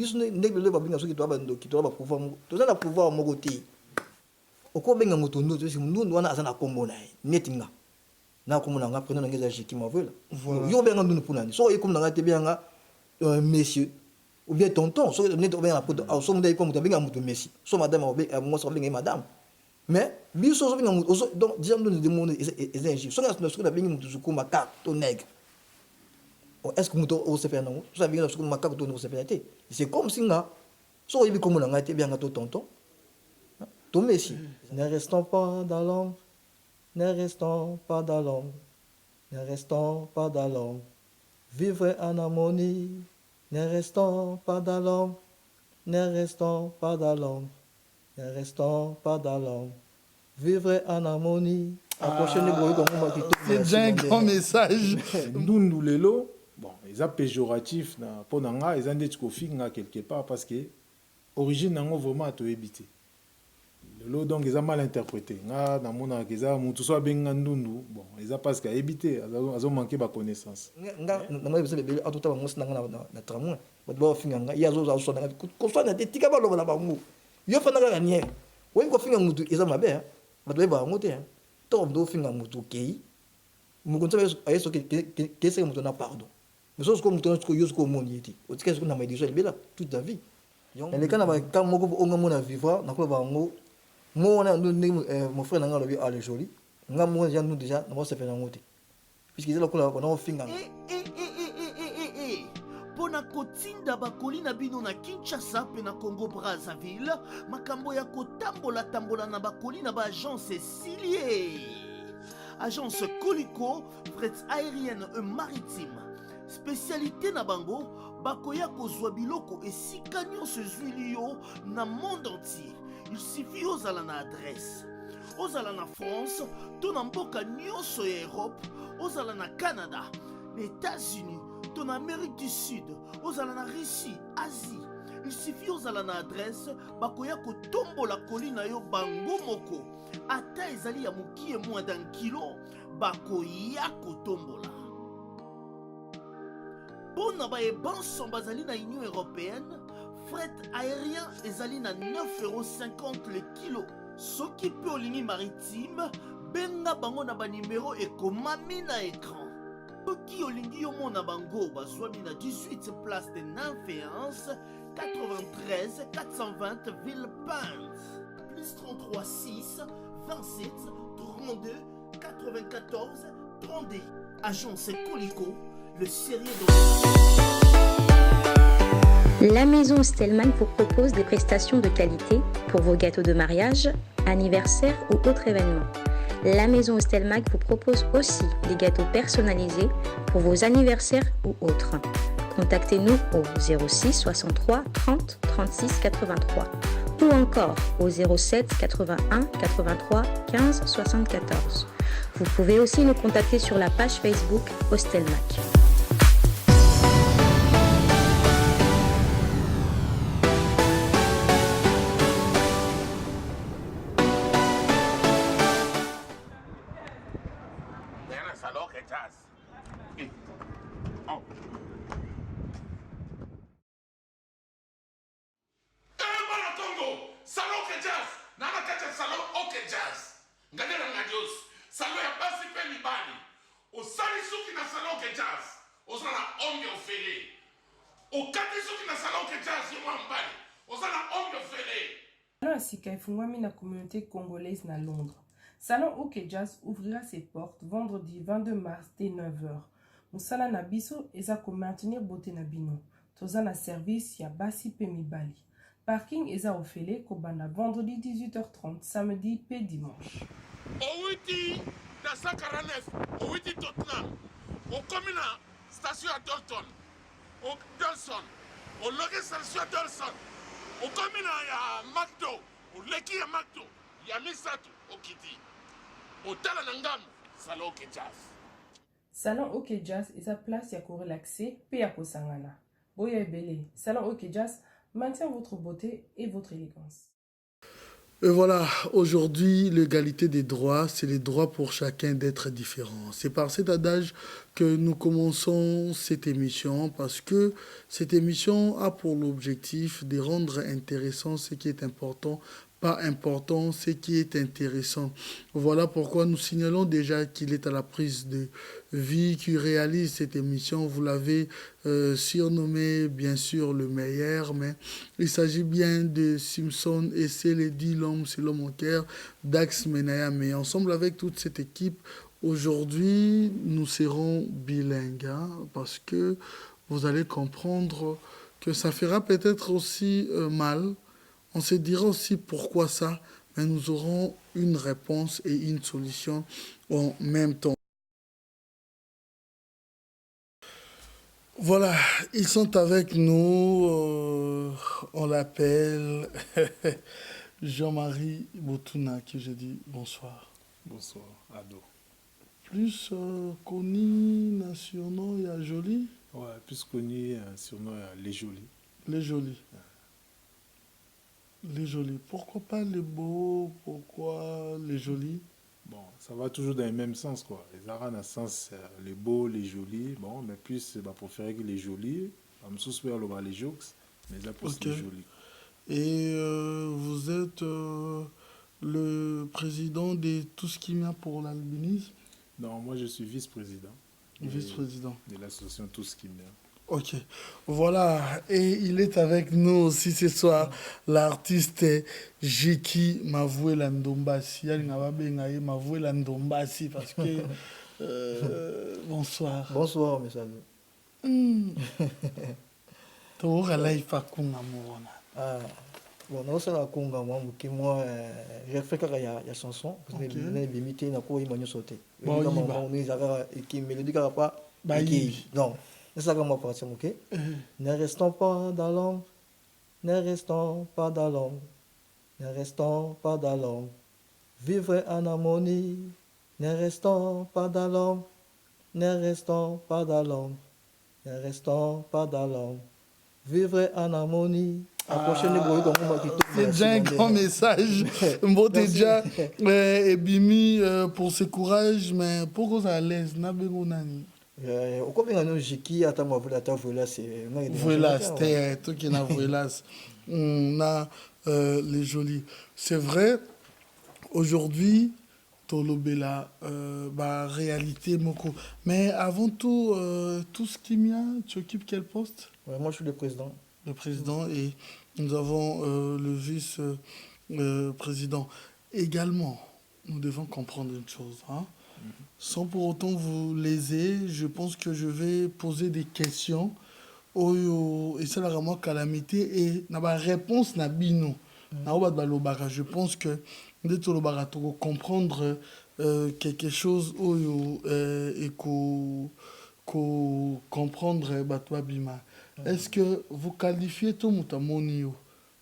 biso ndenge le babinga soki to abando ki to ba pouvoir to za na pouvoir mo côté oko benga moto ndo to si ndo wana azana kombo na netinga na komona nga prena ngeza jiki mavela yo benga ndo puna so e komona nga te benga monsieur ou bien tonton so neto benga poto so munda iko moto benga moto messi so madame obe mo so benga madame mais biso so benga moto donc disons nous demandons les injures so na benga moto sukuma ka to nègre. Est-ce que moto o se faire non so benga sukuma ka to no se faire té c'est comme si nga so yebi komona nga te benga to tonton to messi. Ne restons pas dans l'ombre. Ne restons pas dans l'ombre, ne restons pas dans l'ombre, vivre en harmonie. Ne restons pas dans l'ombre, ne restons pas dans l'ombre, ne restons pas dans l'ombre, vivre en harmonie. C'est déjà un grand message. Ndundu lelo, bon, ils ont péjoratif na ponanga, ils ont dit que quelque part parce que origine nango vraiment à te éviter. Lelo donc ils ont mal interprété. Nga na mona keza mutu so benga ndundu, bon, ils ont parce qu'à éviter, ils ont manqué ba connaissance. Nga na moi bese bebe atuta ba ngosi nanga na tramwe. Ba do finga nga ya zo za so nanga ko so na te tika ba loba na bangu. Yo fa nanga nier. Wo ko finga mutu eza mabe, ba do ba ngote. To do finga mutu kei. Mu konta ayeso ke se mutu na pardon. Mais so ko mutu na ko yo ko moni eti. O tika ko na ma edition bela toute la vie. Les cas na ka moko onga mona vivre na ko ba ngo moi mon frère nanga lobi ale joli nga moi déjà nous déjà na se faire ngote puisqu'ils là ko na finga pona kotinda bakoli na bino na Kinshasa pe na Congo Brazzaville makambo ya kotambola tambola na bakoli na ba agence Silier agence Colicot fret aérienne et maritime spécialité na bango bakoya kozwa biloko esika nyonso ezwili yo na monde entier. Il suffit aux à l'adresse. Aux à la France, ton amboka nyonso ya Europe, aux à la Canada, les États-Unis, ton Amérique du Sud, aux à la Russie, Asie. Il suffit aux à l'adresse, bakoya ko tombo la colline yo bango moko. Ata ezali ya mukie moins d'un kilo, bakoya ko tombola. Bon na ba e banson bazali na Union européenne. Fret aérien ezali na 9,50 € le kilo. Soki pe olingi maritime, benga bango na ba numéro ekomami na écran. Soki olingi yo mona bango bazwami na 18 place de Nanféance, 93 420 Villepinte. Plus 33 6 27 32 94 32. Agence Colicot, le sérieux de... La maison Stelman vous propose des prestations de qualité pour vos gâteaux de mariage, anniversaire ou autres événements. La maison Stelmac vous propose aussi des gâteaux personnalisés pour vos anniversaires ou autres. Contactez-nous au 06 63 30 36 83 ou encore au 07 81 83 15 74. Vous pouvez aussi nous contacter sur la page Facebook Hostelmac. Salon Asika efungwami na communauté congolaise na Londres. Salon OK Jazz ouvrira ses portes vendredi 22 mars dès 9h. Musala na biso eza ko maintenir beauté na bino. Toza na service ya basi pe mibali. Parking eza ofele ko banda vendredi 18h30, samedi pe dimanche. Owiti na 149, Owiti Tottenham. Okomi na station ya Dalton. O Dalson. O loge station ya Dalson. Okomi na ya McDo. O leki ya McDo. Ya Misatu Okiti. Otala na ngamu Salon OK Jazz. Salon OK Jazz eza place ya ko relaxer pe ya ko sangana. Boya ebele. Salon OK Jazz maintient votre beauté et votre élégance. Et voilà, aujourd'hui, l'égalité des droits, c'est les droits pour chacun d'être différent. C'est par cet adage que nous commençons cette émission, parce que cette émission a pour l'objectif de rendre intéressant ce qui est important, pas important ce qui est intéressant. Voilà pourquoi nous signalons déjà qu'il est à la prise de vie qui réalise cette émission. Vous l'avez surnommé bien sûr le meilleur, mais il s'agit bien de Simpson et c'est le dit l'homme, c'est l'homme en cœur, Dax Menaya. Mais ensemble avec toute cette équipe, aujourd'hui, nous serons bilingues, hein, parce que vous allez comprendre que ça fera peut-être aussi mal. On se dira aussi pourquoi ça, mais nous aurons une réponse et une solution en même temps. Voilà, ils sont avec nous. On l'appelle Jean-Marie Botuna, qui je dis bonsoir. Bonsoir, Ado. Plus connu nationaux, il y a Joli. Ouais, plus connu surnom Les Jolis. Les Jolis. Ouais. Les Jolis. Pourquoi pas les beaux? Pourquoi les Jolis? Bon, ça va toujours dans le même sens, quoi. Les arts dans le sens, les beaux, les jolis, bon, mais plus, bah, préférer que les jolis. Comme sous les jokes, mais ça plus les jolis. Et vous êtes le président de tout ce qu'il y a pour l'albinisme? Non, moi je suis vice-président. Vice-président. De l'association Tout ce qui vient. Ok, voilà, et il est avec nous aussi ce soir, l'artiste Jeki Mavouela Ndombasi. Mavouela Ndombasi parce que... bonsoir. Bonsoir, mes amis. Bon, non, c'est la conga, moi, j'ai fait qu'il y a chanson, parce que j'ai limité, n'a pas eu mon sauté. Bon, on est à qui me dit qu'il n'y a pas. Non. C'est ça que moi partir, ok? Ne restons pas dans l'ombre, ne restons pas dans l'ombre, ne restons pas dans l'ombre. Vivre en harmonie, ne restons pas dans l'ombre, ne restons pas dans l'ombre, ne restons pas dans l'ombre. Vivre en harmonie. C'est déjà un grand message. Bon, déjà, et Bimi pour ce courage, mais pourquoi ça à l'aise? Voilà, c'était tout qui n'a voilà. On a les jolis. C'est vrai, aujourd'hui, Tolobela, réalité, Moko. Mais avant tout, tout ce qui y a, tu occupes quel poste? Moi, je suis le président. Le président et nous avons le vice-président. Également, nous devons comprendre une chose, hein? Sans pour autant vous léser, je pense que je vais poser des questions et ça la vraiment calamité et na ba réponse na bino na ba lobaka. Je pense que de tout lobaka to comprendre quelque chose et ko comprendre batwa bima. Est-ce que vous qualifiez tout mutamonio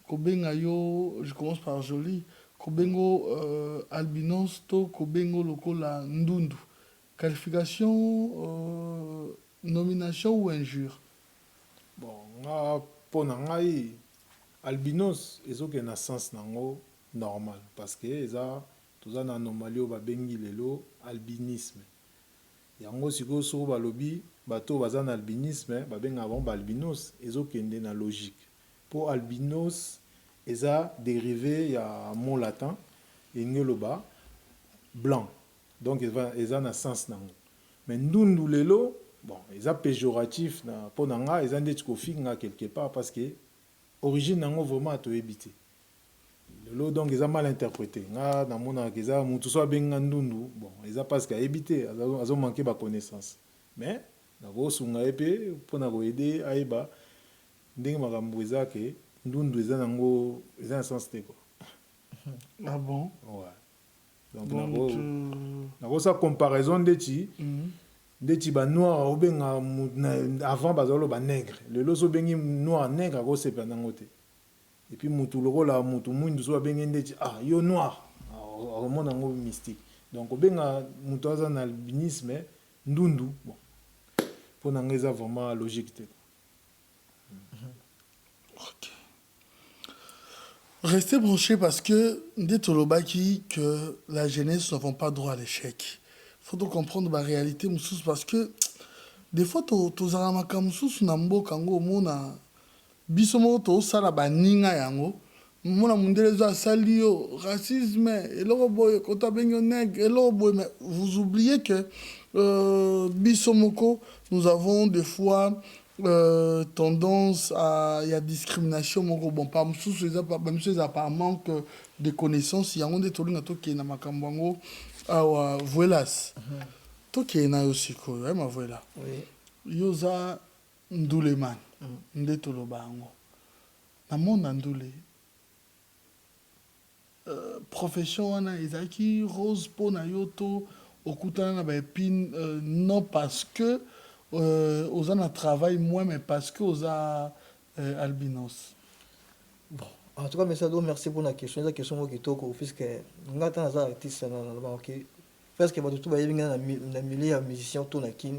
kobenga yo? Je commence par Joli. Kobengo albinos to kobengo lokola ndundu. Qualification, nomination ou injure? Bon, pour ngai albinos, ils ont un sens normal parce que ils ont tous un anomalie au babengi lelo albinisme. Yango siko so balobi bato bazan albinisme babenga bon albinos, ils ont une logique. Pour albinos, ils ont dérivé il y a un mot latin ingoloba blanc. Donc, ils ont un sens. Mais nous, lelo, bon, ils ont péjoratif pour nous, ils ont des choses quelque part parce que l'origine est vraiment à te éviter. Lelo, donc, ils ont mal interprété. Dans mon cas, ils ont tout ça bien bon, ils ont pas ce qu'à éviter, ils ont manqué de connaissance. Mais, nous avons pour nous aider à aider, nous avons que nous, ils ont un sens. Ah bon? Ouais. Donc, dans sa comparaison de ba noir ou bien avant bazalo ba nègre le loso bengi noir nègre ko sepa nangote et puis mutu loko la mutu mundu so bengi ndeti yo noir au monde ngo mystique donc benga mutu azan albinisme ndundu bon pour nangeza vraiment logique te. OK. Restez branchés parce que des Tolobaki, que la jeunesse n'avons pas droit à l'échec. Il faut donc comprendre la réalité, Moussous, parce que des fois, tu as un Moussous, Nambo, Kango, Mona, Bisomo, to Sala, Baninga, Yango, Mona Mundelezo, Salio, racisme, et l'autre boy, Kota Benyo Neg, et l'autre boy, mais vous oubliez que Bisomoko, nous avons des fois tendance à il y a discrimination bon pas monsieur par manque de connaissances il y a des tolinga to qui na makambango ah voilas to qui na aussi ko ma voilà Oui. yoza ndule man ndetolo bango na mona ndule profession wana ezaki rose po na yoto okutana na ba épine non parce que aux en travail moins mais parce que aux albinos. Bon, en tout cas, merci pour la question. La question qui est puisque nous avons des artistes qui parce que tout va y venir dans milieu de musiciens tout na kin.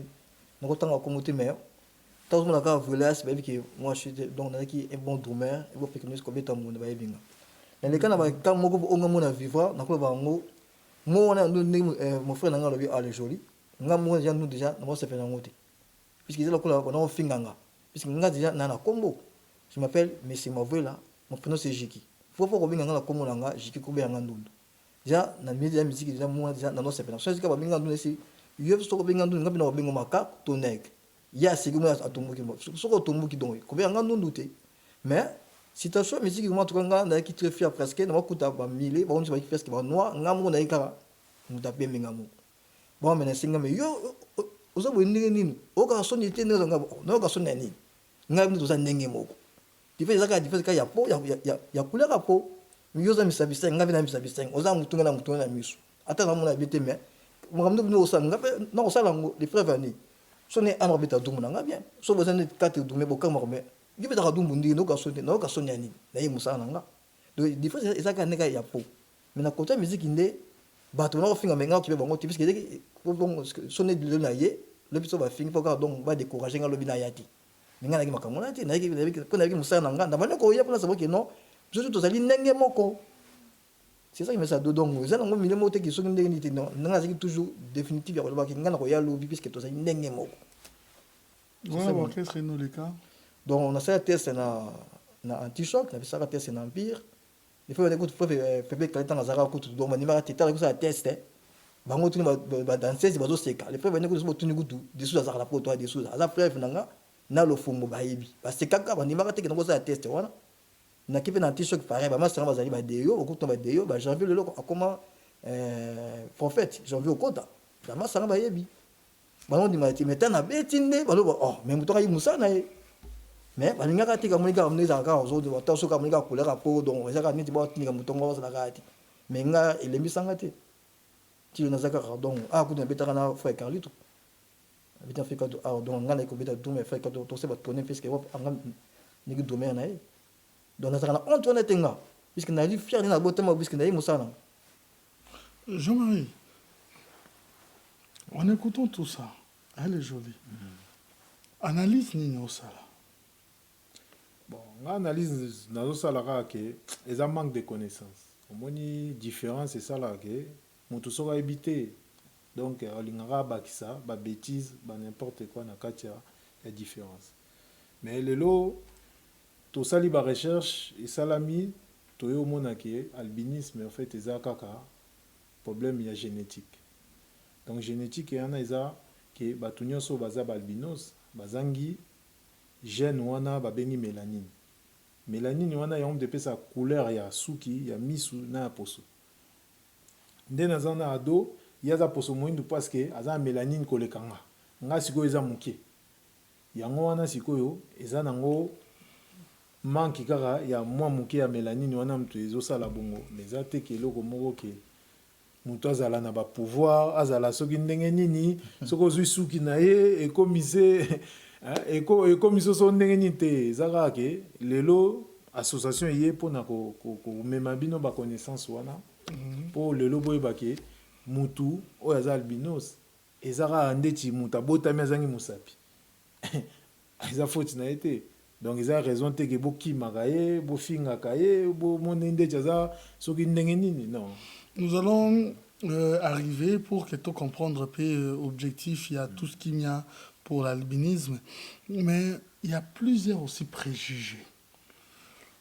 Nous avons communauté mais tant que nous avons voulu c'est que moi je suis donc qui un bon drummer et bon percussionniste comme étant monde va y venir. Dans les cas quand moi on a vivre na ko ba ngo moi on a mon frère n'a pas le joli. Moi nous déjà nous ça fait un ngote. Puisque là on a finganga puisque nga déjà na combo je m'appelle monsieur Mavela mon prénom c'est Jiki faut pas robinga na combo nanga Jiki ko be ngandundu déjà na media musique déjà moi déjà na no sepena so sika ba binga ndundu si yo so ko binga ndundu ngabina binga maka to nek ya sigi mo atumbuki mo so ko tumbuki donc ko be ngandundu te mais situation musique moi to nga na ki très fier presque na makuta ba mille ba on se ba presque ba noir ngamu na ikara mutape mingamu bon mais singa me yo oza boyendenge nini okasoni ete ndenge ozanga na okasoni ya nini ngai mntu toza ndenge moko dife ezaka dife ka ya po ya kulaka po yo oza misabisa ngai mpe na misabisa oza mutunga na mutunga na miso ata namona bien te mais makambo bino osala ngai mpe na kosala yango les preuves ani so ne ana kobeta dumbu na ngai bien so boza nde kate dume bokamaka me yo betaka dumbu ndenge na okasoni ya nini na ye mosala na nga donc dife ezaka ndenge ya po mais na kote ya miziki nde bato na kofinga menga okibe bango te puisque ezeki bon sonné de na ye le biso ba fingi poka donc ba décourager nga lobi na yati menga na ki makambo na te na ki ko na ki musana nga ndamana ko ya pona sabo ke non biso to zali ndenge moko c'est ça qui me ça donc za ngo mile mote ki so ndenge ni te non nga zaki toujours définitive ya ba ki nga na ko ya lobi puisque to zali ndenge moko voilà bon qu'est-ce que nous les cas donc on a fait test na anti-choc na fait test na empire il faut écouter faut faire quand on a zara ko donc on va tester ça test bango tuni ba danseuse bazo seka les frères venez ko so tuni kutu dessous za la poto dessous za frère nanga na lo fumo ba yebi ba seka ka ba nimaka te ko ça test wana na kipe na t-shirt pareil ba masanga bazali ba deyo okuto ba deyo ba janvier le loko akoma prophète janvier okota ba masanga ba yebi bango di mati metana betinde balo oh mais mutoka yi musana e mais balingaka te ka monika mneza ka ozo de wata so ka monika kulaka po donc ezaka niti ba tinika mutongo za la kati mais nga elembisanga te ti na zaka donc kuna betaka na frère Carlito beta fait quand donc ngana ko beta dume fait quand to se ba tourner parce que anga ni ki dume na e donc na zaka na on tourner tenga puisque na li fier na botama puisque na yi musana Jean-Marie en écoutant tout ça elle est jolie analyse nini osala bon analyse nazo sala ka ke eza manque de connaissance omoni différence c'est ça là ke moto soka habité donc alingara bakisa ba bêtise ba n'importe quoi na katia ya différence mais lelo to sali ba recherche et salami to yo mona ke albinisme en fait eza kaka problème ya génétique donc génétique yana eza ke batu nyonso baza ba albinos bazangi gène wana babengi mélanine mélanine wana yango de pesa couleur ya suki ya misu na poso nde naza na ado ye aza poso moyindu parce que aza mélanine koleka nga sikoyo eza moke yango wana sikoyo eza nango manki kaka ya mwa moke ya mélanine wana moto ezosala bongo mais eza te ke eloko moko ke moto azala na bapouvoir azala soki ndenge nini soki ozwi suki na ye ekomiso so ndenge nini te eza kaka ke lelo association eye mpona komema bino baconnaissance wana mpo lelo boyeba ke mutu oyo aza albinos eza kaka ndeti mutu abotami azangi mosapi eza foti na ye te Donc ils ont raison te que boki magaye, bofinga kaye, bo monende jaza, soki ndenge nini non. Nous allons arriver pour que tu comprendre un peu objectif, il y a tout ce qu'il y a pour l'albinisme, mais il y a plusieurs aussi préjugés.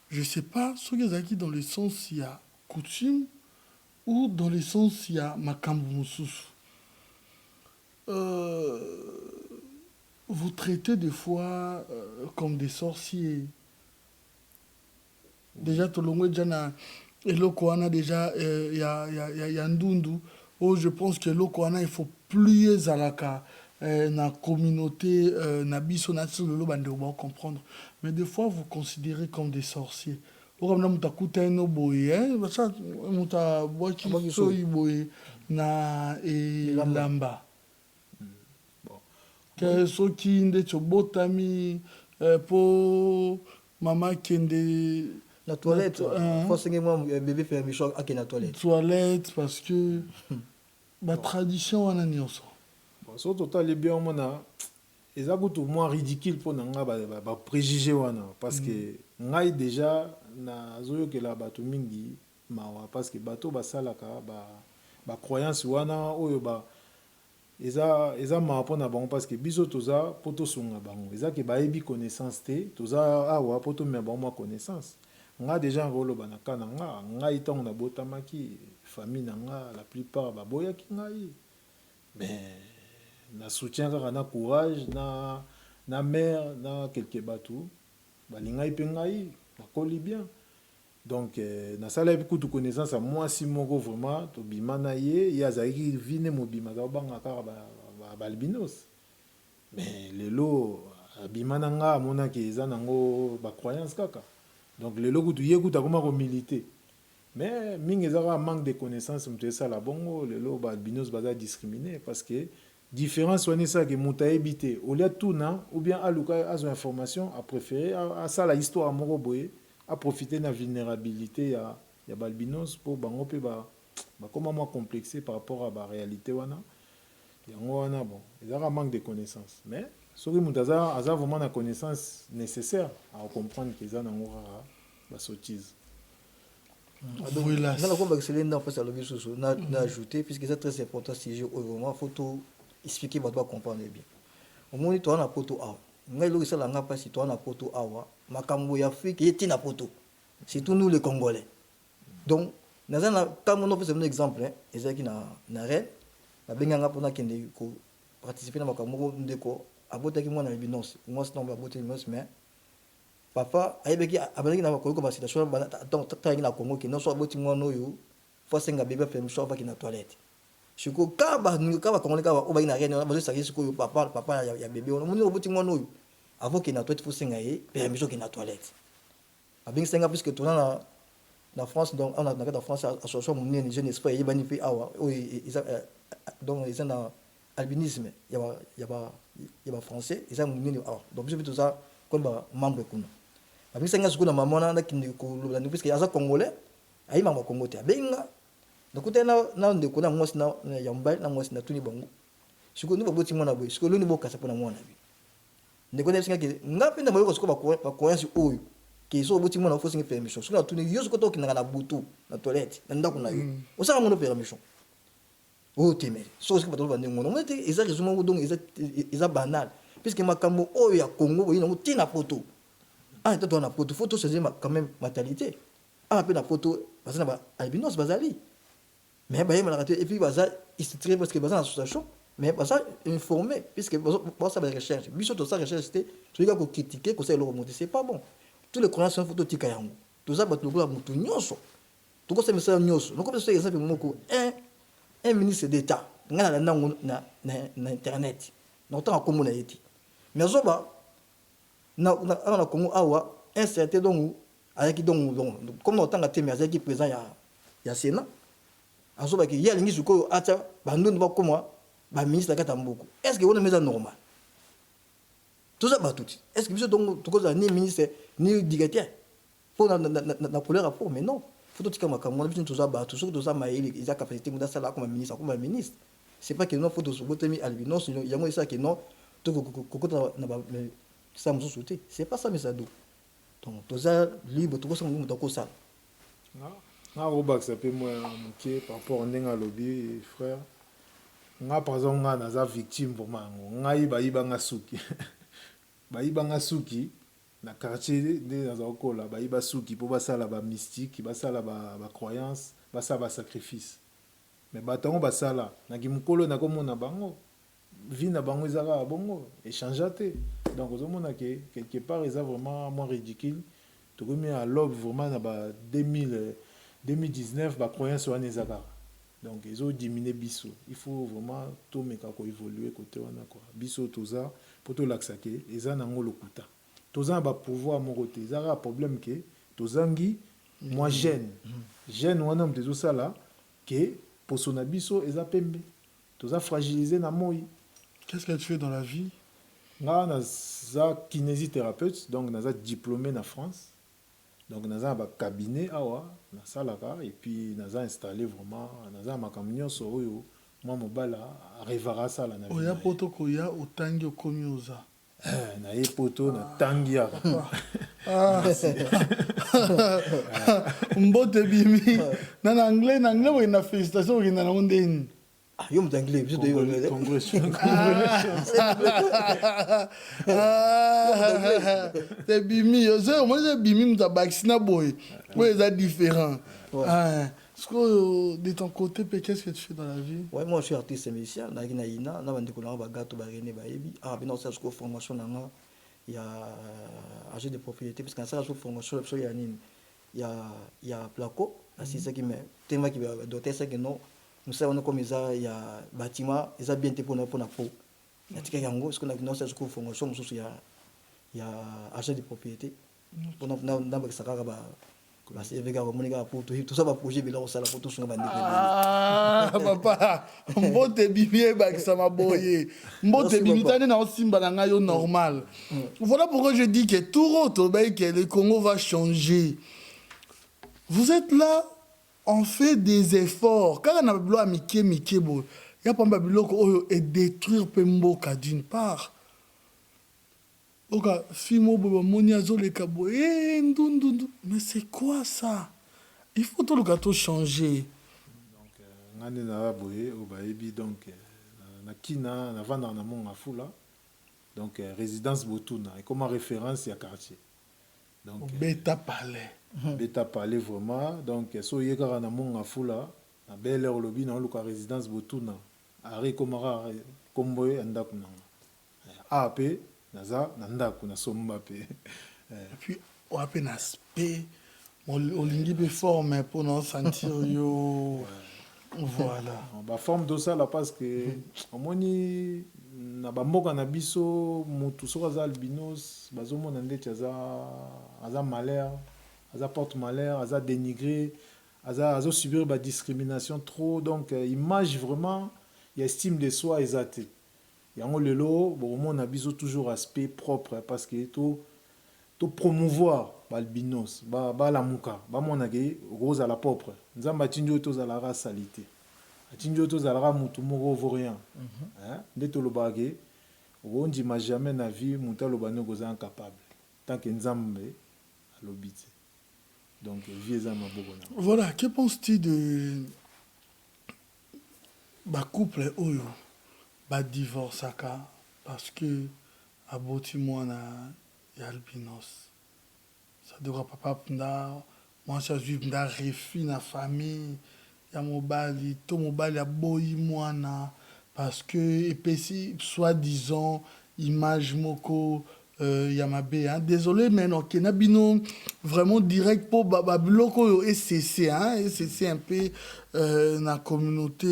Je ne sais pas, ce qui est dans le sens il y a coutume ou dans le sens il y a makambu mususu. Vous traitez des fois comme des sorciers. Déjà, tout le monde déjà et l'Okoana déjà il y a Ndundu. Oh, je pense que l'Okoana il faut plier Zalaka na communauté na biso na le bande on comprendre. Mais des fois vous considérez comme des sorciers. Comme na mutakuta no boye ça muta boki soyi boye na e lamba. Que soki nde chobotami po mama kende la toilette, forcément, bébé fait un méchant à la toilette. Toilette, parce que la tradition, on a mis ensemble. Bon, sur total, bien, on a. Et ça coûte moins ridicule pour nous, préjugé, parce que nous déjà, nous que la bateau mingi, parce que bateau, basalaka, croyance, wana, oyoba. Eza mapona bango parce que biso toza poto sunga bango eza ke baebi connaissance te toza awa poto me bango connaissance nga déjà ngolo banaka na nga itango na botamaki famille na nga la plupart baboya ki ngai mais na soutien kaka na courage na mère na quelque batu balingai pe ngai na koli bien donc na sala bi kutu connaissance à moi si moko vraiment to bimana ye ya zaiki vine mobima za banga kaka ba albinos mais lelo bimana nga mona ke eza nango ba croyance kaka donc lelo kutu ye kuta koma ko militer mais mingi ezaka manque de connaissance mto sala bongo lelo ba albinos baza discriminé parce que différence wana ça que muta ebité au lieu tout na ou bien aluka azo information a préféré à ça la histoire moko boye à profiter de la vulnérabilité ya balbinos pour bango pe comment moi complexé par rapport à la réalité wana yango wana bon ils ont un manque de connaissances mais soki mutaza aza vraiment la connaissance nécessaire à comprendre qu'ils ont nango la sottise voilà na ko baxeler na face à le biso na ajouter puisque c'est très important si je vraiment faut tout expliquer ba doit comprendre bien au moins toi na poto a ngai lo sala nga pa si toi na poto awa makambo ya Afrique yeti na poto surtout nous les Congolais donc nazana comme on fait un exemple hein ezaki na reine ba benganga pona kende ko participer na makambo ndeko abotaki mwana na binos moi sinon ba boter binos mais papa ayebeki abeleki na ko ba situation ba donc tangi na Congo ki non so aboti mwana oyo forcenga bébé fait mcho ba ki na toilette shiko kaba Congolais kaba oba ina reine ba zo saki shiko papa ya bébé on moni oboti mwana oyo avant qu'il n'a toilette forcenga ye permission qu'il na toilette abeng senga puisque tout na France donc on a dans France association monene jeune espoir y bani fait awa donc ils ont albinisme il y a français ils ont monene awa donc je veux tout ça comme membre kuna abeng senga sukuna mamona na kindi ko lobla puisque asa congolais ayi mama congo te abenga donc na ndeko na ngosi na yamba na ngosi na tuni bongo siko ni boboti mona boy siko loni bokasa pona mona bi ndeko na singa ke ngapi na boyoko siko ba coince oyo ke so boti mona fosinga permission siko na tuni yo siko to kinanga na butu na toilette na ndako na yo osaka mona permission o temere so siko bato bande ngono mona te eza raison donc eza banal puisque makambo oyo ya Congo boyi nango tina photo to na photo c'est quand même mentalité pe na photo bazana ba albinos bazali mais ba yema la et puis baza istitré parce que baza na association mais baza informé puisque baza ba recherche biso to sa recherche c'était tu ga ko critiquer ko ça le remonter c'est pas bon tous les croyances sont photo tika yango to za bato ko mutu nyoso to ko se mesa nyoso no ko se exemple moko un ministre d'état ngana nango na internet na otanga komo na yeti mais zoba na Congo awa un certain donc avec donc comme otanga te mais avec président ya Sénat azoba ki ya lingi suko ata bandu ba koma ba ministre kata mboko est-ce que on est normal tout ça ba tout est-ce que biso donc to ko ni ministre ni directeur pour na couleur rapport mais non faut tout comme comme on biso tout ça ba tout ça ça maïli ils a capacité muda sala comme ministre c'est pas que non faut tout so botemi albinos yango ça que non to ko na ba ça me sauté c'est pas ça mais ça do donc tout ça libre tout ça nous donc ça nga robak ça peut moi moké par rapport ndenga lobby frère nga par exemple nga naza victime pour mango nga iba nga suki bayiba nga suki na quartier nde naza kola bayiba suki po basala ba mystique basala ba croyance basala ba sacrifice mais batango basala na kimukolo na komona bango vie na bango ezaka bongo échange te donc ozomona que quelque part eza vraiment moins ridicule tokomi à l'aube vraiment na ba 2019 ba croyance wana ezaka donc ezo diminuer biso il faut vraiment to meka ko évoluer côté wana quoi biso toza pour to laksa ke eza nango lokuta toza ba pouvoir mon côté ezaka problème ke tozangi moi jeune wana mtezo sala ke poso na biso eza pembe toza fragilisé na moi. Qu'est-ce que tu fais dans la vie? Nga naza kinésithérapeute donc naza diplômé na France donc naza ba cabinet awa na salaka et puis naza installé vraiment naza makambo nyonso oyo moi mobala arrivera sala na vie. Oya poto koya otangi okomi oza. Na ye poto na tangi ya. Mbote bimi na anglais boy na félicitation oki na ndeni. Yo m'anglais biso de Congrès. C'est bimi yo c'est moi c'est bimi muta vacciner boy. Ouais, c'est différent. Est-ce que de ton côté, qu'est-ce que tu fais dans la vie? Ouais, moi je suis artiste musicien, na ina na bande ko na ba gato ba rene ba yebi. Ah, bien ça ce formation na il y a agent de propriété parce que ça la formation il y a nini. Il y a placo, c'est ça qui me tema qui doter ça que non. Nous savons comme ça il y a bâtiment, ils a bien été pour na peau. Na tika yango ce qu'on a dans cette formation il y a agent de propriété. Pour na ba sakara ba c'est avec un monéga pour tout ça va projet bila osala pour tout son bande. Ah papa, mbote bibi ba ça m'a boyé. Mbote bibi tane na simba na yo normal. Voilà pourquoi je dis que tout roto que le Congo va changer. Vous êtes là, on fait des efforts. Quand on a besoin mike bo, il y a pas biloko et détruire Pemboka d'une part. Oka fimo bobo moniazo le kabo ndundu mais c'est quoi ça? Il faut tout le gâteau changer. Donc ngane na boye obaebi donc na kina na vanda na monga fula donc résidence Botuna et comme référence ya quartier. Donc Beta Palais vraiment donc so yeka na monga fula na belle lobi na luka résidence Botuna ari komara komboye andako na AP naza nandako na somba pe et puis on a peine aspect olingi be forme pour nous sentir yo voilà ba forme de ça là parce que omoni na bamboka na biso mutu soko za albinos bazomona ndeti aza malheur aza porte malheur aza dénigré aza subir ba discrimination trop donc image vraiment il estime de soi exacte. Yango lelo bon na biso toujours aspect propre parce que to promouvoir balbinos ba la muka ba mona ke rose à la propre nzamba tinjo to za la racialité tinjo to za la mutu moko vaurien hein ndeto lobage ondi ma jamais na vie muta lobane goza incapable tant que nzambe alobite donc vie za maboko na. Voilà, que penses-tu de ba couple oyo ba divorce aka parce que aboti mwana ya albinos ça devra papa punda moi ça juif nda refi na famille ya mobali to mobali aboyi mwana parce que epesi soi-disant image moko ya mabe hein désolé mais non kena bino vraiment direct pour babiloko et c'est un peu na communauté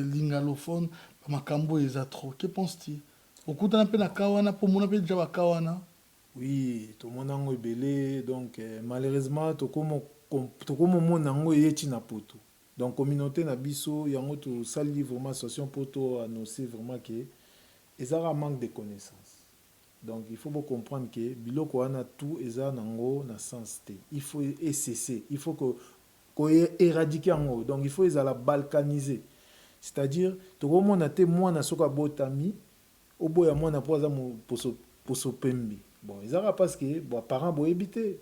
lingalophone makambo eza trop. Que penses-tu? Okutana pe na kawana po mona pe déjà kawana. Oui, to mona ngo ebele donc malheureusement to komo mona ngo yeti na poto. Donc communauté na biso yango to sali vraiment association poto annoncer vraiment que ezara manque de connaissances. Donc il faut bien comprendre que biloko wana tout eza nango na sens te. Il faut cesser, il faut ko éradiquer yango. Donc il faut ezala balkaniser. C'est-à-dire tokomona te mwana soka botami oboya mwana poza poso pembi bon ezaka parce que bon parents boyebi te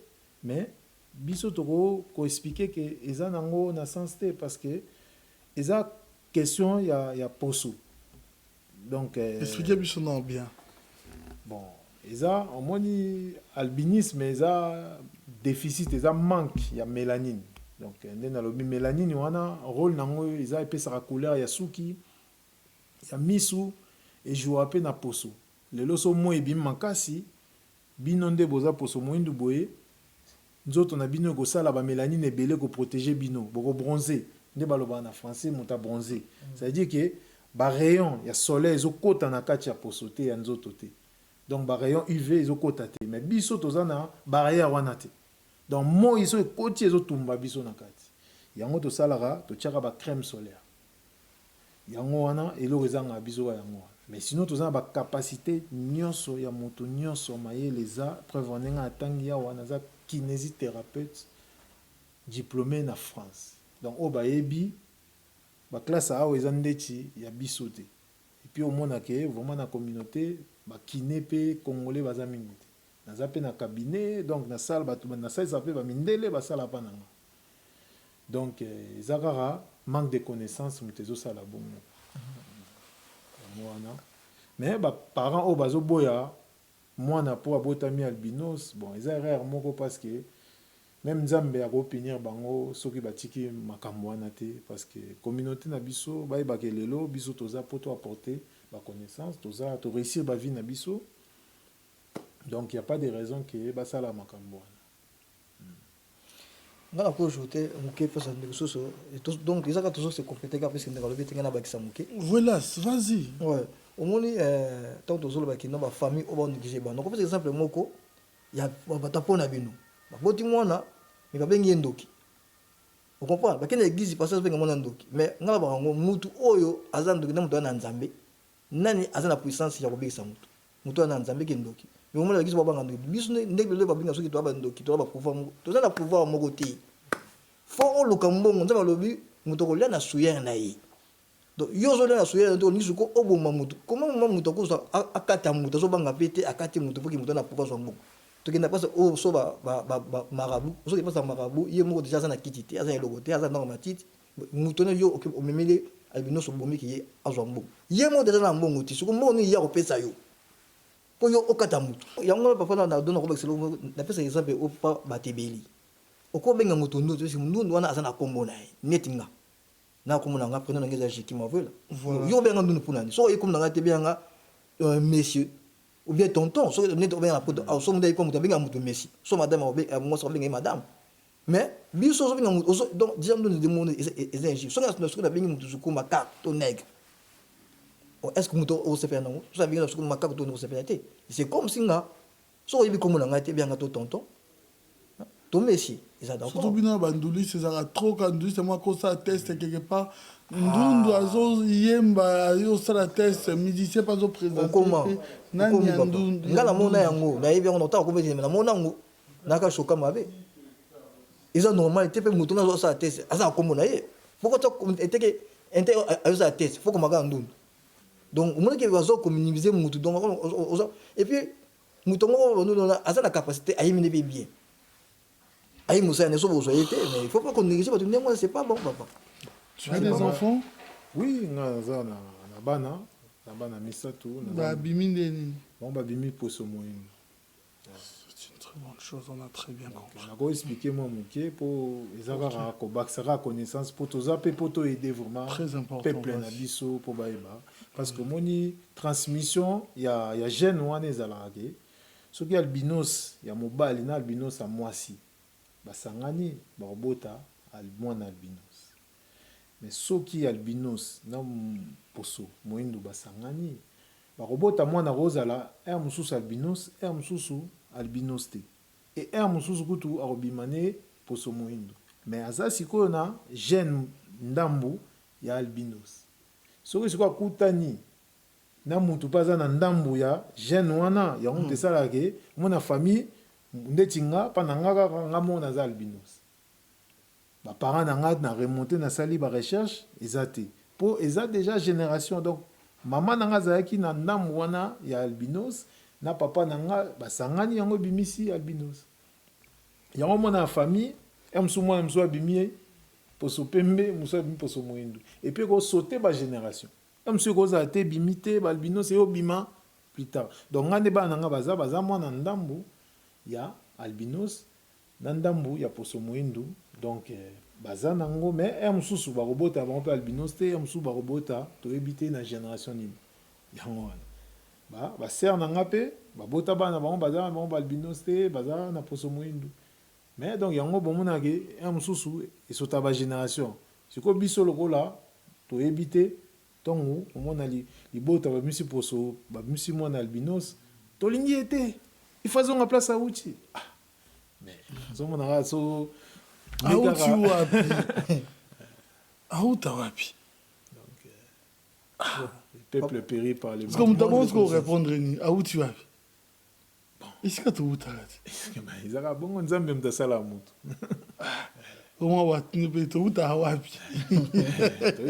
mais biso toko ko expliquer que eza nango na sens te parce que eza question ya poso donc expliquez biso non bien bon eza omoni albinisme eza déficit eza manque ya mélanine donc nde nalobi mélanine wana rôle nango eza epesaka couleur ya suki ya misu ejouwa mpe na poso lelo so moi ebimi makasi bino nde boza poso moyindu boye nzoto na bino ekosala bamélanine ebele koprotege bino bokobronze nde balobaka na français moto abronze ça veut dire que barayon ya soleil ezokota na kati ya poso te ya nzoto te donc barayon uv ezokota te mais biso toza na barrière wana te donc moi so ekoti ezotumba biso na kati yango tosalaka totiaka bacrème solaire yango wana eloko ezanga biso yango wana mais sinon toza na bacapacité nyonso ya moto nyonso mayele eza preuve ndenge atangi awa naza kinésithérapeute diplômé na France donc oyo bayebi baklasse awa eza ndeti ya biso te epuis omonake vraiment na communauté bakine mpe congolais baza mingi te naza mpe na cabinet donc nasala bato nasalisa mpe bamindele basala mpa nanga donc eza kaka manque de connaissance moto ezosala bongo yango wana mais baparent oyo bazoboya mwana mpo abotami albinos bon eza erreur moko parce que même nzambe akopinir bango soki batiki makambo wana te parce que communauté na biso bayebaka lelo biso toza mpo toapporter baconnaissance toza toréussir bavie na biso donc il n'y a pas de raison que basala makambo wana nga na ko ajouter moke pesa ndeko soso donc ezaka toujours se compléter ka parce que ndeko lobi tenga na bakisa moke voilà vas-y ouais omoni tant tozoloba ki na ba famille oba négligé ba donc par exemple moko ya batapona bino baboti mwana mais babengi ndoki on comprend bakene église pasteur benga mwana ndoki mais nga ba ngo mutu oyo aza ndoki na mutu na nzambe nani aza na puissance ya kobekisa mutu mutu na nzambe ke ndoki mais omona église babanga ndoki biso ndeko le babenga soki to ba ndoki to ba pouvoir to na pouvoir moko te fo oluka mbongo nzamba lobi mutu ko lia na suyer na ye donc yo zo na suyer ndo ni suko oboma mutu comment mutu ko akata mutu zo banga pete akati mutu pour que mutu na pouvoir so mbongo tokenda pasa o so ba marabout so ke pasa marabout ye moko déjà na kiti te aza eloko te aza na matiti mutu na yo o memele albinos bomi ki ye azwa mbongo ye mo déjà na mbongo ti suko mbongo ni ya ko pesa yo po yo okata mutu yango papa na dona ko bakiselo na pesa exemple o pa batebeli okobenga mutu ndo to si mundu wana aza na kombo na ye netinga na komona nga prena ngeza jiki mavela yo benga ndu punani so yekomna nga te benga monsieur ou bien tonton so net obenga poto so munda iko mutu benga mutu messi so madame obenga mo so benga madame mais biso so benga mutu donc déjà nous demandons les injures so na benga mutu sukuma carte nègre est-ce que mutu o se faire non so benga sukuma carte to no se faire té c'est comme si nga so yebi komona nga te benga to tonton to messi ça d'accord surtout bino banduli c'est ça trop quand nduli c'est moi qu'on ça test quelque part ndundu azo yemba azo sala test musicien pas au présenter comment nani ndundu ngala mona yango na yebi on entend ko bezi na mona ngo naka shoka mabe isa normal te pe mutu na zo sala test asa komona ye pourquoi to eteke ente azo sala test faut que maga ndundu donc on que bazo communiquer mutu donc et puis mutu ngo ndundu asa la capacité à yemine bien aïe Moussa ne sauve mais il faut pas qu'on néglige parce que moi c'est pas bon papa. Tu as des enfants? Oui, na bana misatu na bimi ndeni. Bon ba bimi poso moyini. C'est une très bonne chose, on a très bien compris. On va expliquer moi moké pour ezaka ko baxera connaissance pour toza pe pour to aider vraiment très important peuple na biso pour baeba parce que moni transmission ya gène wana ezalaka soki albinos ya mobali na albinos a mwasi basangani barobota mwana albinos mais soki albinos na poso moyindo basangani barobota mwana rozala mususu albinos mususu albinos te et mususu kutu arobimane poso moyindo mais aza sikoyo na gène ndambu ya albinos soki sikoyo akutani na mutu paza na ndambu ya gène wana yango tesalake mona famille ndeti nga pana nga kaka nga mona za albinos baparent na nga na remonté na sali ba recherche eza te po eza déjà génération donc mama na nga azalaki na ndambu wana ya albinos na papa na nga basangani yango bimisi albinos yango mona famille emsu mwana msu abimi poso pembe muso abimi poso moindu et puis ko sauter ba génération emsu ko za te bimite ba albinos e obima plus tard donc ngande ba na nga baza mwana ndambu ya albinos na ndambu ya poso moindu donc baza nango mais emsusu ba robota ba mpe albinos te emsu ba robota to ebité na génération nini yango wana ba ser na nga pe ba bota bana bango baza ba albinos te baza na poso moindu mais donc yango bomona ke emsusu esota ba génération siko biso lokola to ebité tongo omona libota ba misi poso ba misi mwana albinos to lingi ete il faut zonga place à outil mais zomona ra so auti wapi auta wapi donc le peuple périt par les parce que mutabo ko répondre ni auti wapi isika to utarati izaka bongo nzambe mtasala mutu comment watni pe to uta wapi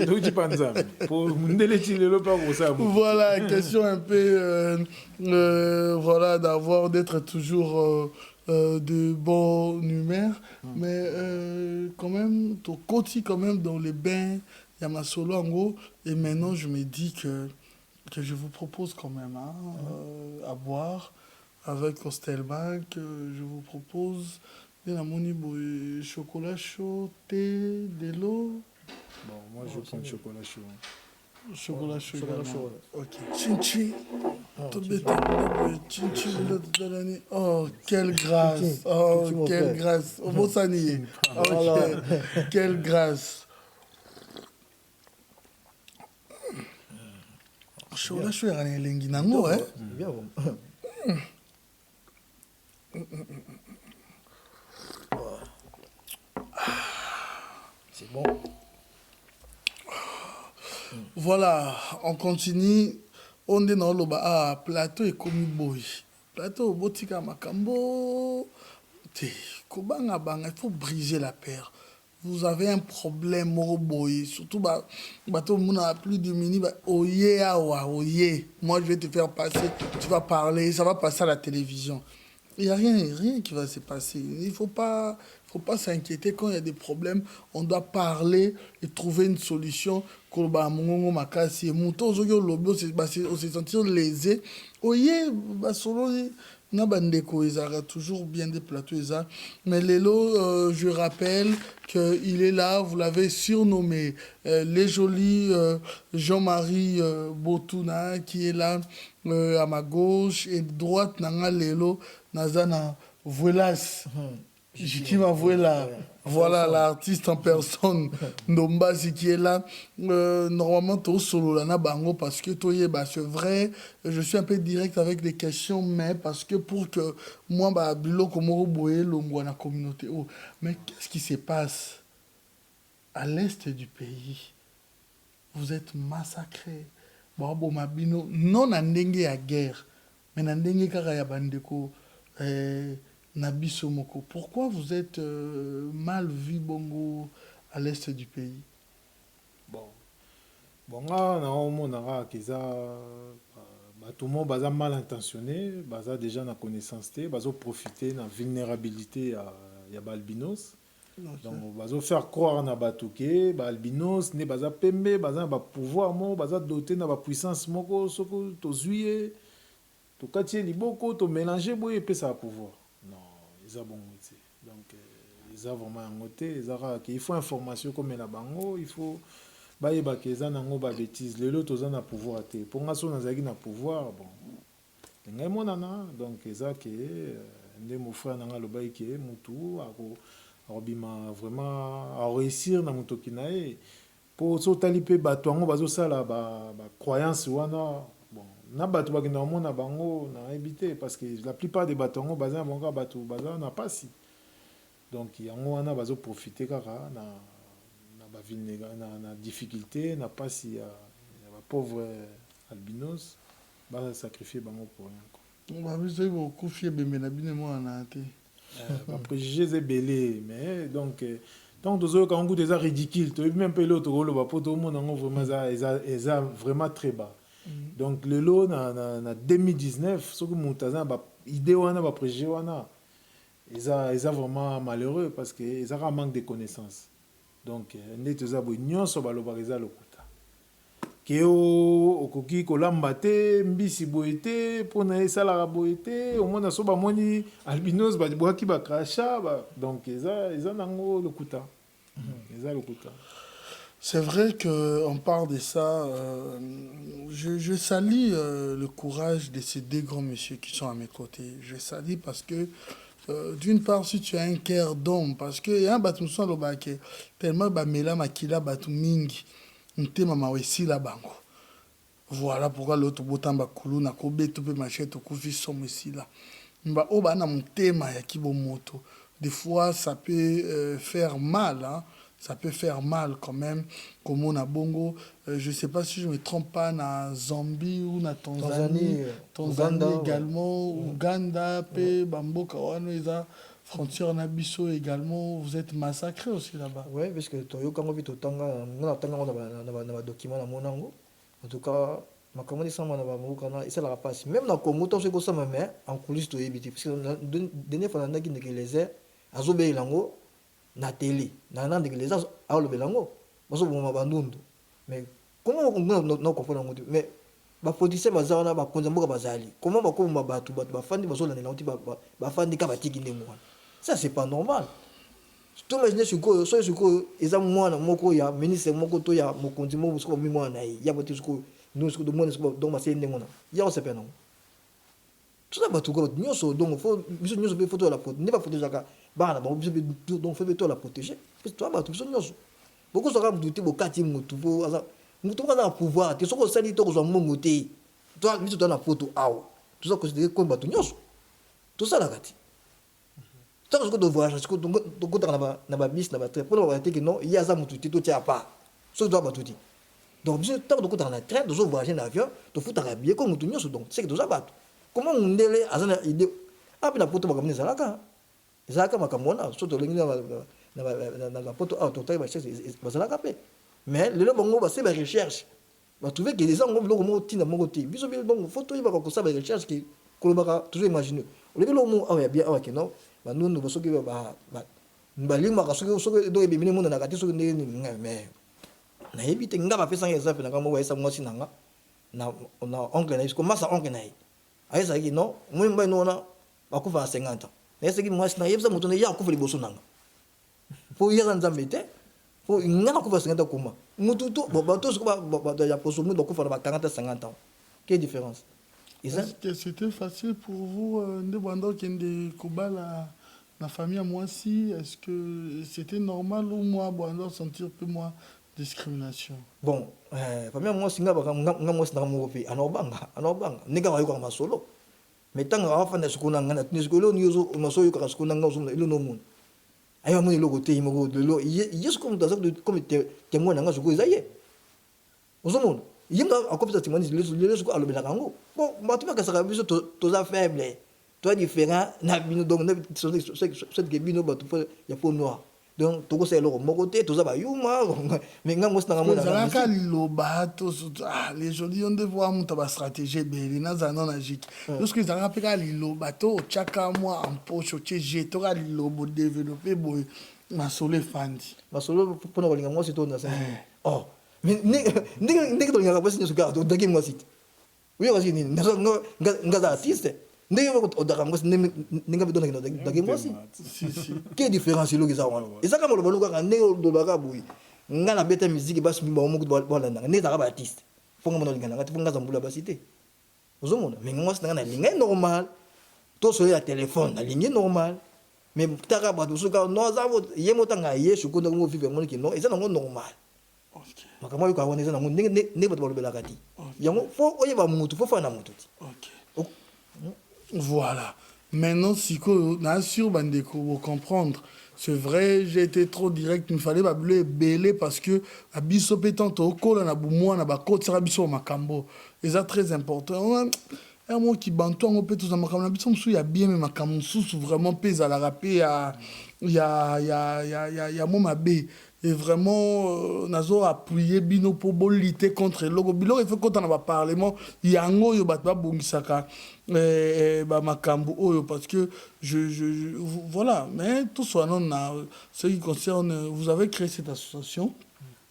to uti pa nzambe pour ndele ti lelo pa ko sa mutu voilà question un peu voilà d'avoir d'être toujours de bonne humeur, mais quand même, ton côté quand même dans les bains, il y a ma solo en gros, et maintenant je me dis que je vous propose quand même à boire avec Hostelbank, je vous propose de la monnaie chocolat chaud, thé, de l'eau. Bon, moi je prends le chocolat chaud. Chocolat chaud. Chocolat chaud. Ok. Chin-chin. Oh, quelle grâce. Oh, quelle grâce. Au beau sanier. Ok. Quelle grâce. Chocolat chaud, il y a un lingi nango, hein. Bien bon. C'est bon. Voilà, on continue. On est dans le bas. Plateau est comme boy. Plateau, botika makambo. Kobanga banga, il faut briser la paire. Vous avez un problème, boy. Surtout, bateau, on a plus de mini. Oye, awa, oye. Moi, je vais te faire passer. Tu vas parler, ça va passer à la télévision. Il n'y a rien qui va se passer. Il ne faut pas s'inquiéter quand il y a des problèmes. On doit parler et trouver une solution. On se sentir lésé. Toujours bien des plateaux. Mais Lélo, je rappelle qu'il est là. Vous l'avez surnommé. Les jolis Jean-Marie Botuna qui est là à ma gauche et droite. Nanga Lélo. Nazana Vuelas. Qui m'a là. Voilà l'artiste en personne. Ndombasi qui est là. Normalement, tout solo là, bango parce que c'est vrai. Je suis un peu direct avec des questions, mais parce que pour que moi, bilo komoro boye longwa na communauté. Oh, mais qu'est-ce qui se passe à l'est du pays? Vous êtes massacrés. Bon, mabino non ndenge ya guerre, mais ndenge kaka ya bandeko. Nabiso Moko, pourquoi vous êtes mal vu bongo à l'est du pays? Bon, on a tout le monde baza mal intentionné, baza déjà na connaissance té, baza profiter na vulnérabilité ya albinos. Donc baza faire croire na batuke, albinos ne baza pembe, baza ba pouvoir mo, baza doté na ba puissance moko soko to zuye. To katier liboko to mélanger boye pe ça pouvoir. Non, ils ont bon côté. Donc ils ont vraiment un côté, il faut information comme la bango, il faut ba yeba ke za nango ba bêtise. Les autres ont un pouvoir té. Pour nga so na zaki na pouvoir, bon. Ngai monana donc eza ke ndé mon frère nanga lo ba ke mutu ako bima vraiment à réussir na mutoki na e. Pour so talipe bato ngo bazo sala ba croyance wana. Bon, na bato bakina mona bango na éviter parce que la plupart des batongo bazan bonga bato bazan na pas si. Donc yango wana bazo profiter kaka na ba ville na difficulté na pas si ya ba pauvre albinos ba sacrifier bango pour rien. On va biso bo kufie bembe na bine mo na te. Ba préjugés belé mais donc deux quand goût déjà ridicule, tu même pas l'autre rôle ba poto mo nango vraiment ça vraiment très bas. Donc le lot na 2019 ce que montaza ba idée wana ba projet wana ils a vraiment malheureux parce que ils ont un manque de connaissances. Donc ndé toza bo nyonso ba lo ba reza lokuta. Keo okoki kolamba te mbisi boete pona esala boete au moins so ba moni albinos ba boaki ba cracha ba donc ils ont nango lokuta. Ils ont lokuta. C'est vrai qu'on parle de ça. Je salue le courage de ces deux grands messieurs qui sont à mes côtés. Je salue parce que, d'une part, si tu as un cœur d'homme, parce qu'il y a un bâtiment sur le bac, tellement bamela makila batu mingi, ntema mawesi la bango. Voilà pourquoi l'autre botan bakulu na kobe tope machette kufi somme ici là. Mba oba na mtema ya kibomoto. Des fois, ça peut faire mal, hein. Ça peut faire mal quand même, comme on a Bongo. Je ne sais pas si je ne me trompe pas, na Zambie ou na Tanzanie également, Ouganda, Bambo, Kawano, Eza, frontière Nabiso également. Vous êtes massacrés aussi là-bas. Oui, parce que Toyo Kango Tanga, on a un document à Monango. En tout cas, ma commande est et ça la passe. Même dans le Congo, tant que ça me met en coulisses de éviter. Parce que la dernière fois, on a dit que les airs, à Zobé Lango, na télé na nande que les gens a le belango baso bon bandundu mais comment on comprend ngo mais ba politicien bazana ba konza mboka bazali comment ba ko mabatu ba fandi baso la neti ba fandi ka batiki ndemo ça c'est pas normal tout imaginer suko so suko eza mwana moko ya ministre moko to ya mokonzi mo suko mi mwana ya bote suko nous suko do mwana suko do ma sende ngona ya on se pena tout ça ba tout ko nyoso donc faut biso nyoso be photo la photo ne pas photo jaka bana ba biso donc faut toi la protéger parce que toi ba tout biso nyoso beaucoup sera douter bo kati mutu fo asa mutu ka na pouvoir te soko sali to ko zo mongo te toi biso toi na photo awa tout ça considéré comme ba tout nyoso tout ça la kati toi ko do voyage ko do ko na ba bis na ba très pour la que non il y a ça mutu te to tia pas so doit ba tout dit donc biso tant ko na train do zo voyager en avion to futa bien comme mutu nyoso donc c'est que do ça ba comment on ndele azana idée api na poto bakamni zalaka zalaka makamona soto lengi na poto auto taille ba cherche bazalaka pe mais le bongo ba c'est ba recherche ba trouver que les gens ngom loko mo tina mo côté biso bi bongo photo yi ba ko ça ba recherche qui kolobaka toujours imaginer le bi lo mo awa bien awa keno ba nunu ba soki ba lima ka soki do ebi mini mo na kati soki ne mais na ebite nga ba pesa exemple na ka mo wa esa mo sinanga na oncle na isko masa oncle na aisa ki non moi mba nona bakufa 50 ans ese ki mwasi na yebza mutu ne ya kufa liboso nanga po yeza nzambe te po ngana kufa 50 ans kuma mutu to ba to ko ba ya poso mu kufa ba 40 50 ans quelle différence est-ce que c'était facile pour vous de bando kende kubala la famille à moi si est-ce que c'était normal ou moi bando sentir peu moi discrimination bon famille moi singa ba ngamo singa mo pe anobanga nega wa yuko masolo metanga afanda sikuna ngana tunisikolo niyo masoyo ka sikuna ngao ilo no mun ayo mun ilo gote imo lo yes comme dans comme témoin nga suko izaye ozomun yimba akopita timani le suko alobela kango bon batu ba kasaka biso to za faible toi différent na bino donc cette gebino batu ya peau noire donc toko c'est loko moko te toza ba yuma mais nga mos na mona na ka lobato les jolis on devoir monter ba stratégie beli na za non agik lorsque ils ont appelé ka lobato chaka moi en poche che jeto ka lobo développer boy masole fandi masolo pona ko linga mo sito na sa oh mais ni to linga ka pesi nsuka to dagi mo site oui aussi ni nga za artiste ndenge ko odaka ngosi ninga bidona kino dagi mo si quelle différence lo kiza wana ezaka mo lo ka ndenge do baka boyi nga na beta musique basi mimba mo ko bola ndanga ne zaka ba artiste fonga mo linga ngati fonga zambula basite ozomona mais ngosi ndanga na linga normal to so ya téléphone na linga normal mais taka ba to suka no za mo yemo tanga yesu ko ndongo vivre mo ki no ezana ngo normal OK makamo yo ka wana ezana ngo ne ba to bela kati yango fo oyeba mutu fo fa na mutu ti OK voilà. Maintenant, si on a sûr, vous comprendre. C'est vrai, j'ai été trop direct. Il me fallait pas bleu belé parce que à biso pétant au col, on a boumou, on a côte, ça biso makambo. Et ça très important. un mot qui bantou en opé tous en makamna biso il y a bien mais makamna sous vraiment pèse à la rapé il y a mon mabé et vraiment nazo appuyer bino pour lutter contre logo bilo il faut quand on va parlement yango yo bat ba bongisaka ba makambu oyo parce que voilà mais tout soit non ce qui concerne vous avez créé cette association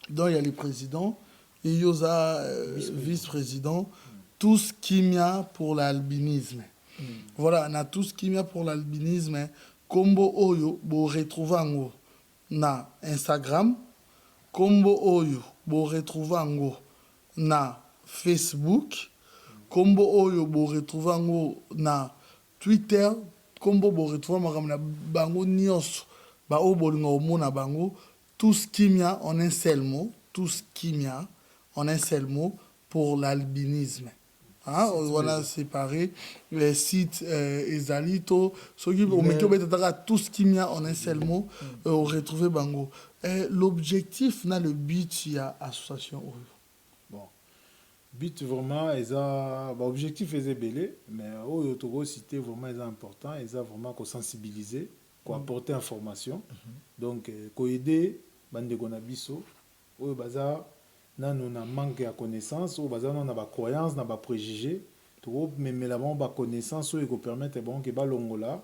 dont il y a les présidents et Yosa vice-président tous kimia pour l'albinisme. Voilà, on a tous kimia pour l'albinisme. Combo Oyo, vous retrouvez na Instagram. Combo Oyo, vous retrouvez na Facebook. Combo Oyo, vous retrouvez na Twitter. Combo vous retrouvez na bango nyos. Ba obolingo mona bango. Tous kimia en un seul mot. Tous kimia en un seul mot pour l'albinisme. Hein, on a séparé les sites Ezalito, ceux qui ont mis tout ce qu'il y a en un seul mot, on retrouve Bango. L'objectif, le but, il y a association. Bon, but vraiment, l'objectif est belé, mais au Togo, c'était vraiment important, ils ont vraiment sensibiliser, apporter information, donc, aider Bande Gonabiso, au bazar. Nous avons manque de connaissances, nous avons des croyances, des préjugés. Mais nous avons des connaissances qui permettent que les longola,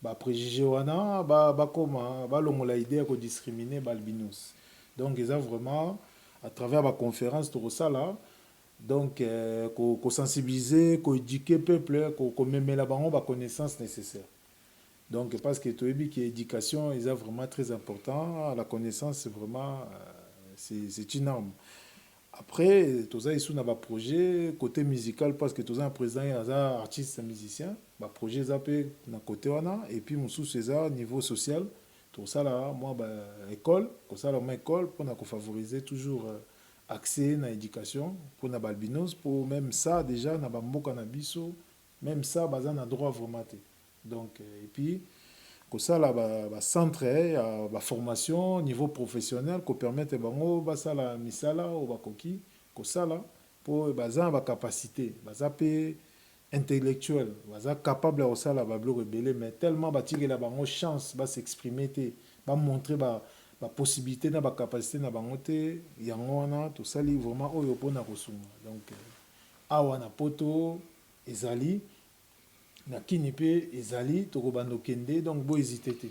les préjugés, les idées de discriminer les albinos. Donc, ils ont vraiment, à travers la conférence, tout ça là, donc, qu'on sensibiliser, qu'on éduquer le peuple, qu'on met les connaissances nécessaires. Donc, parce que l'éducation est vraiment très important, la connaissance, c'est vraiment c'est une arme. Après, tout ça, il y a un projet côté musical parce que tout ça, un président, il y a un artiste, un musicien. Le projet, il y a un côté, et puis, c'est au niveau social. Tout ça, là, moi, école, tout ça, là, école, pour favoriser toujours accès à l'éducation, pour les albinos, pour même ça, déjà, dans le même ça, il y a un droit vraiment. Donc, et puis, que ça là centre la formation niveau professionnel qui permet bango basa la misala ou bakoki que ça là pour baza ba capacité baza pe intellectuel baza capable de ça la bablo rebelle mais tellement batigé la bango chance ba s'exprimer te ba montrer ba possibilité na ba capacité na bango te yango na tout ça li vraiment oyo pona kosuma donc awa na poto ezali na kini pe ezali tokobando kende donc bo hésiter te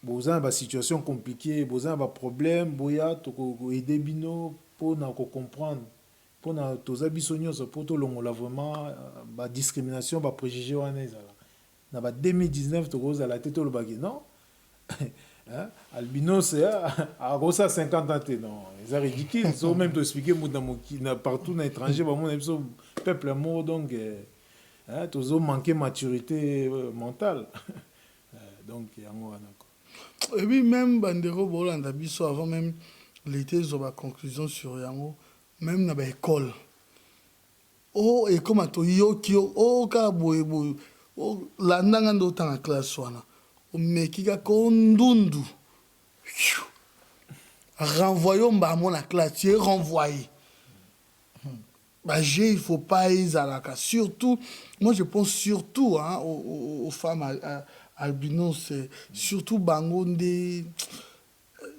boza ba situation compliquée boza ba problème boya toko aider bino pour na ko comprendre pour na toza biso nyonso pour to longola vraiment ba discrimination ba préjugé wana ezala na ba 2019 tokoza la tête lo bagi non hein albinos a gosa 50 ans non c'est ridicule so même to expliquer na partout na étranger ba mon peuple mort donc tous ont manqué maturité mentale. Donc, il y a un et puis, même Bandero Bolanda Bisso, avant même l'été, ils ont ma conclusion sur Yango, même dans l'école. Oh, et comme à Toyo, oh, Kaboy, oh, la Nangando dans la classe, mais qui a condundu. Renvoyons mon la classe, renvoyé. Il ne faut pas Izalaka. Surtout, moi je pense surtout hein, aux femmes albinos, surtout Bangonde.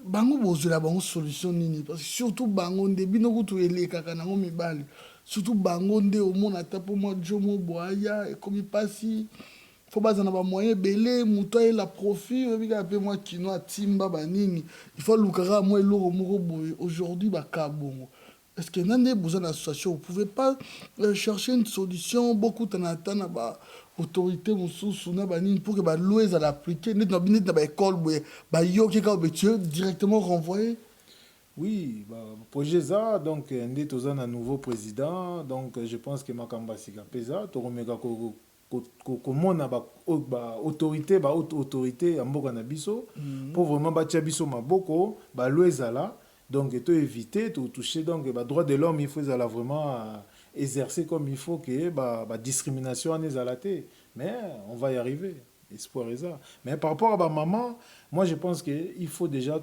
Bango bozela bango solution nini parce que surtout Bangonde bino kutu elekaka nango mibali. Surtout Bangonde au monde atapo moi Jomo Boaya et comme il passe faut pas en avoir moyen belé muto et la profit bika pe moi kino timba banini. Il faut lukara moi loro moko boye aujourd'hui ba kabongo. Est-ce que dans des besoins d'association, vous ne pouvez pas chercher une solution, beaucoup de autorités pour que les lois soient appliquées, dans l'école, directement renvoyer? Oui, projet ça, donc, on est un nouveau président, donc je pense que Makamba Siga Pesa, Toromega comment autorité, autorité, Amboka Nabiso, pour vraiment bâtir Biso Maboko, lois là. Donc, il faut éviter de toucher donc les droits de l'homme, il faut vraiment exercer comme il faut que la discrimination en est. Mais on va y arriver, espoir est ça. Mais par rapport à ma maman, moi je pense qu'il faut déjà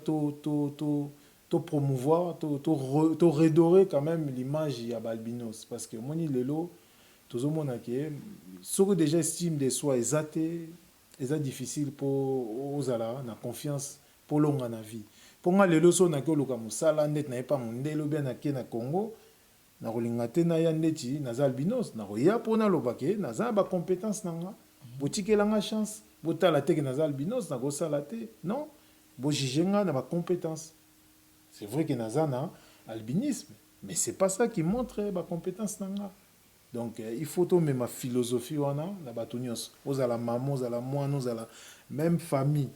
promouvoir, redorer quand même l'image de Balbinos. Parce que moi, tozomona ke soki déjà estime de soi eza difficile pour ozala na confiance pour longa na vie pour nga lelo so na koluka musala net na epa mondelo bien na ke na Congo na kolinga te na ya ndeti naza albinos na koya pona lobake naza ba compétence nanga botikela nga chance botala te ke naza albinos na kosala te non bo jigenga na ba compétence c'est vrai que naza na albinisme mais c'est pas ça qui montre ba compétence nanga. Donc, il faut tout même ma philosophie, on a, la batonios, aux à la maman, aux à la moi, nous à la même famille.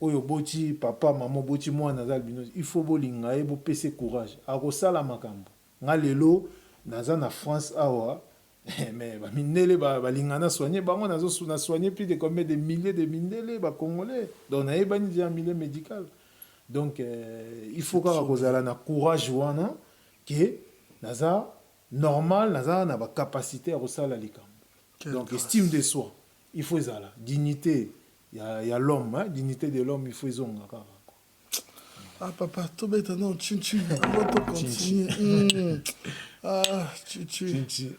Oyo boti, papa, maman, boti, moi, nazal binos. Il faut bolinga, il faut pèser courage. Arosa la makambo. Nga lelo, naza na France, awa. Mais, ba minele, ba lingana soigné, ba on a soigné plus de combien de milliers de minele, ba congolais. Donc, on a eu un milieu médical. Donc, il faut qu'on ait na courage, wana, que, naza, normal naza na ba capacité à resala likambo. Donc grâce. Estime de soi il faut ça là dignité il y a l'homme hein? Dignité de l'homme il faut zonga kaka. Ah papa to beta non chinchi on va continuer. Ah chinchi.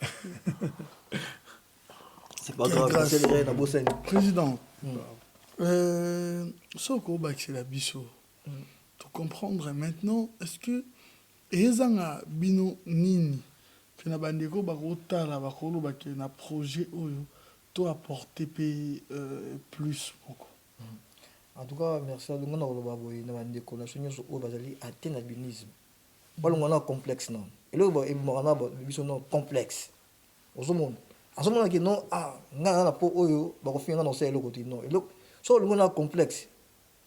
C'est pas grave c'est le na bossene. Président. Soko baxi la biso. To comprendre maintenant est-ce que ezanga bino nini na bandeko bakotala bakolo bake na projet oyo to apporter plus beaucoup. En tout cas merci à nous na koloba boy na bandeko na sonyo so bazali atteindre albinisme balonga na complexe non et là ba na biso non complexe ozomona azomona que non nga na po oyo bakofinga na selo côté non et là so longa na complexe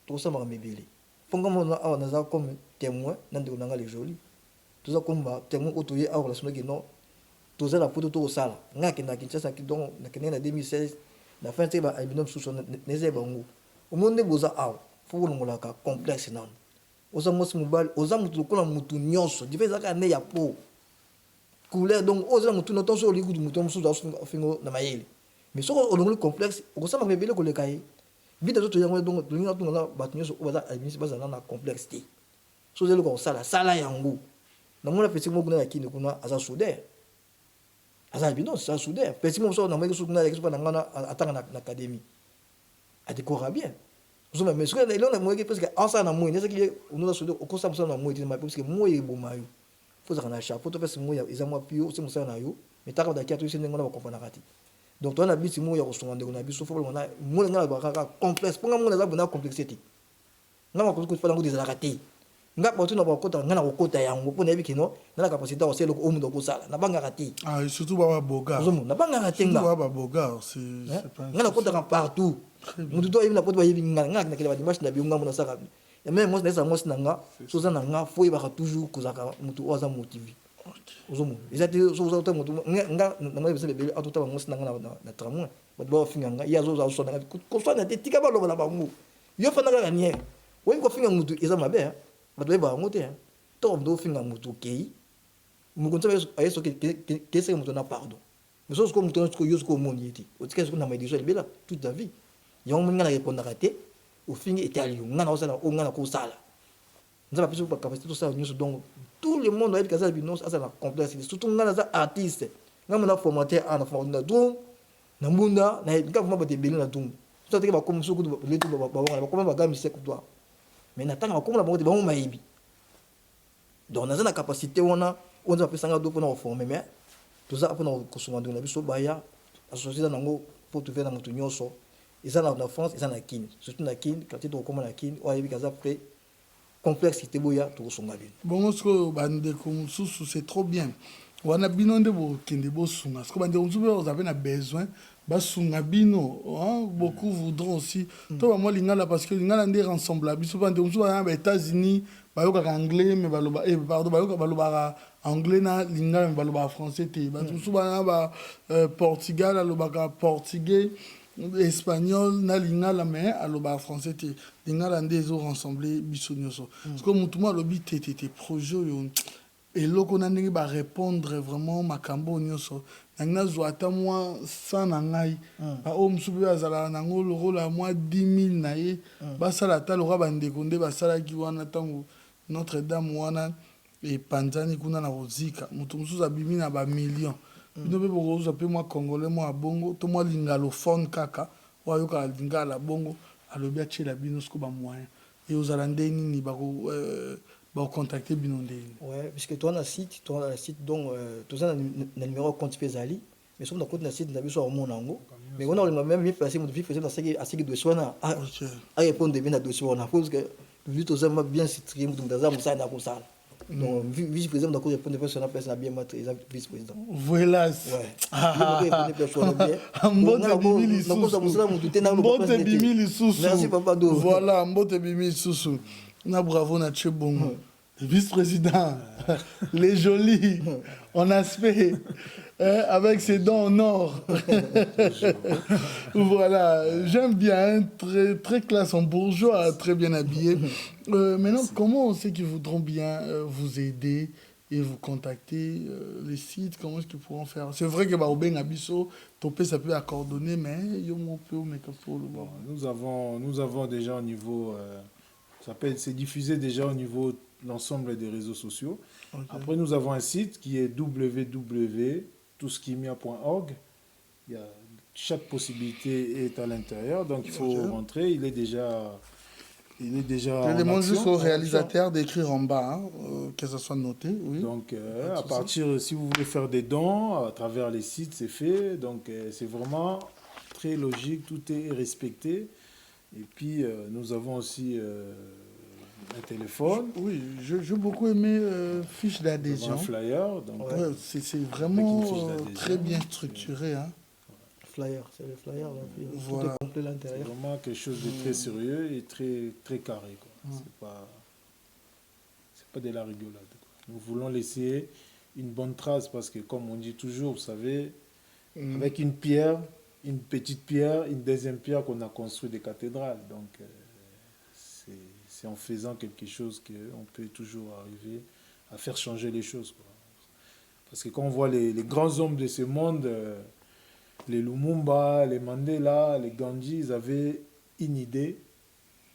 to ça ma mebele fonga mona na za comme témoin na ndeko na nga les jolis tout ça comme témoin autoyer à relation que non tout ça la photo tout ça nga kina Kinshasa ki donc na kina 2016 la fin c'est ba albinum sous son neze bango au monde boza faut longola ka complexe non oza mosi mobile oza mutu ko na mutu nyonso difference ka ne ya po couleur donc oza mutu no tonso ligu du mutu musu za fingo na mayele mais so o longola complexe o sa ma bebele ko le kai vite zo to yango donc linga to na batu nyonso oza albinus baza na complexité so zelo ko sala yango na mona petit mo kuna yakini kuna aza soudeur aza albinos aza soudeur petit mo so na mo so kuna yakini pa na ngana atanga na académie a décorer bien zo mais so na ilona mo parce que en ça na mo neza ki on a soudeur o ko sa na mo mais parce que mo ye bomayo faut ça na chapeau to parce mo ya eza mo pio c'est mo sa na yo mais ta ka da kiatu c'est ngona ba comprendre kati donc toi na biti mo ya ko songa ndeko na biso faut na mo ngana ba ka complexe pour nga mo na za bona complexité nga ko ko fa ngo dizala kati nga ba tuna ba kota ngana ko kota yango pona yebi kino na capacité o selo ko omundo ko sala na banga kati surtout ba boga na banga katenga ba boga c'est pas ngana kota partout mutu to yebi na poto yebi nga na kele ba dimanche na bi nga mo na saka et même moi na moi na nga so za na nga fo yeba toujours ko zaka mutu o za motivé ozomo ezati so za to mutu nga na mo bese bebe atuta ba moi na nga na tramon ba ba finga nga ya zo za so na ko so na te tika ba loba na bango yo fa na ga nier we ko finga mutu eza mabe bato ba ngote to ndo finga mutu kei mukonza ayeso ke se mutu na pardon mais so ko mutu ko yo ko moni eti o tika ko na mai déjà bela toute la vie yo mo ngana répondre raté au fingi italien ngana o sala o ngana ko sala nzaba piso ba capacité to ça nyuso donc tout le monde est casal binos asa na complexe surtout ngana za artiste ngama na formateur ana formateur donc na munda na ngama ba te beli na donc so te ba comme so ko le to ba ba comme ba gami c'est ko toi mais natanga comme la bango de bango mayibi donc na capacité on va faire ça do pour nous former mais tout ça pour nous consommer na biso baya associé na ngo pour trouver na mutu nyonso ils en na France ils en na kin surtout na kin quand tu comme na kin o yebi kaza après complexité boya to songa bien bon ce bande comme sous c'est trop bien wana bino nde bo kende bo sunga parce que bande vous avez besoin basunga bino beaucoup voudront aussi to moi lingala parce que lingala ndé ensemble biso bande musu ba États-Unis bayoka anglais mais baloba pardon bayoka baloba anglais na lingala mais baloba français te musu ba Portugal aloba portugais espagnol na lingala mais aloba français te lingala ndé zo ensemble biso nyoso parce que mutu mo alobi te projet yo et loko na ndenge ba répondre vraiment makambo nyoso nangna zoata moi sans nangai ba o msubi azala nango le rôle à moi 10 000 naie ba sala ta lora bande konde ba sala ki wana tango Notre Dame wana et panzani kuna na rozika mutu msuza bimi na ba millions bino mpe bokozwa mpe mwa congolais mwa bongo to mwa lingalophone kaka oyo ayokaka lingala bongo alobi atiela bino siko bamoyen e ozala nde nini bakocontacte bino ndeni. Ouais, puisque toi, on a site, donc tout ça, le numéro de compte Pesali, mais sur notre site, on a vu sur mon angle. Mais on a même vu passer mon vie, faisait à ce que dossier à répondre bien à dossier, on a cause que vu tout ça, bien cité, donc dans un ça, dans ça. Donc, vice-président, donc répondre personne à personne bien mettre vice-président. Voilà. Mbote bimi lisusu. Merci papa do. Voilà, mbote bimi lisusu. Na bravo na Tchebongo. Vice-président, les jolis, en aspect, avec ses dents en or. Voilà, j'aime bien, très, très classe en bourgeois, très bien habillé. Maintenant, comment on sait qu'ils voudront bien vous aider et vous contacter, les sites, comment est-ce qu'ils pourront faire? C'est vrai que Baobeng Abisso, Topé, ça peut accoordonner, mais nous avons déjà au niveau, c'est diffusé déjà au niveau l'ensemble des réseaux sociaux. Okay. Après, nous avons un site qui est www.touskimia.org. Chaque possibilité est à l'intérieur, donc il faut rentrer. Il est déjà. Je demande juste au réalisateur d'écrire en bas, que ça soit noté. Oui. Donc, à partir, si vous voulez faire des dons à travers les sites, c'est fait. Donc, c'est vraiment très logique, tout est respecté. Et puis, nous avons aussi un téléphone. Oui, j'ai beaucoup aimé fiche d'adhésion. Un flyer. Donc, ouais, c'est vraiment très bien structuré. Hein. Flyer, c'est le flyer. Voilà. Tout est complet à l'intérieur. C'est vraiment quelque chose de très sérieux et très, très carré. C'est pas de la rigolade. Quoi. Nous voulons laisser une bonne trace parce que, comme on dit toujours, vous savez, avec une pierre, une petite pierre, une deuxième pierre qu'on a construit des cathédrales. Donc, c'est en faisant quelque chose qu'on peut toujours arriver à faire changer les choses. Quoi. Parce que quand on voit les grands hommes de ce monde, les Lumumba, les Mandela, les Gandhi, ils avaient une idée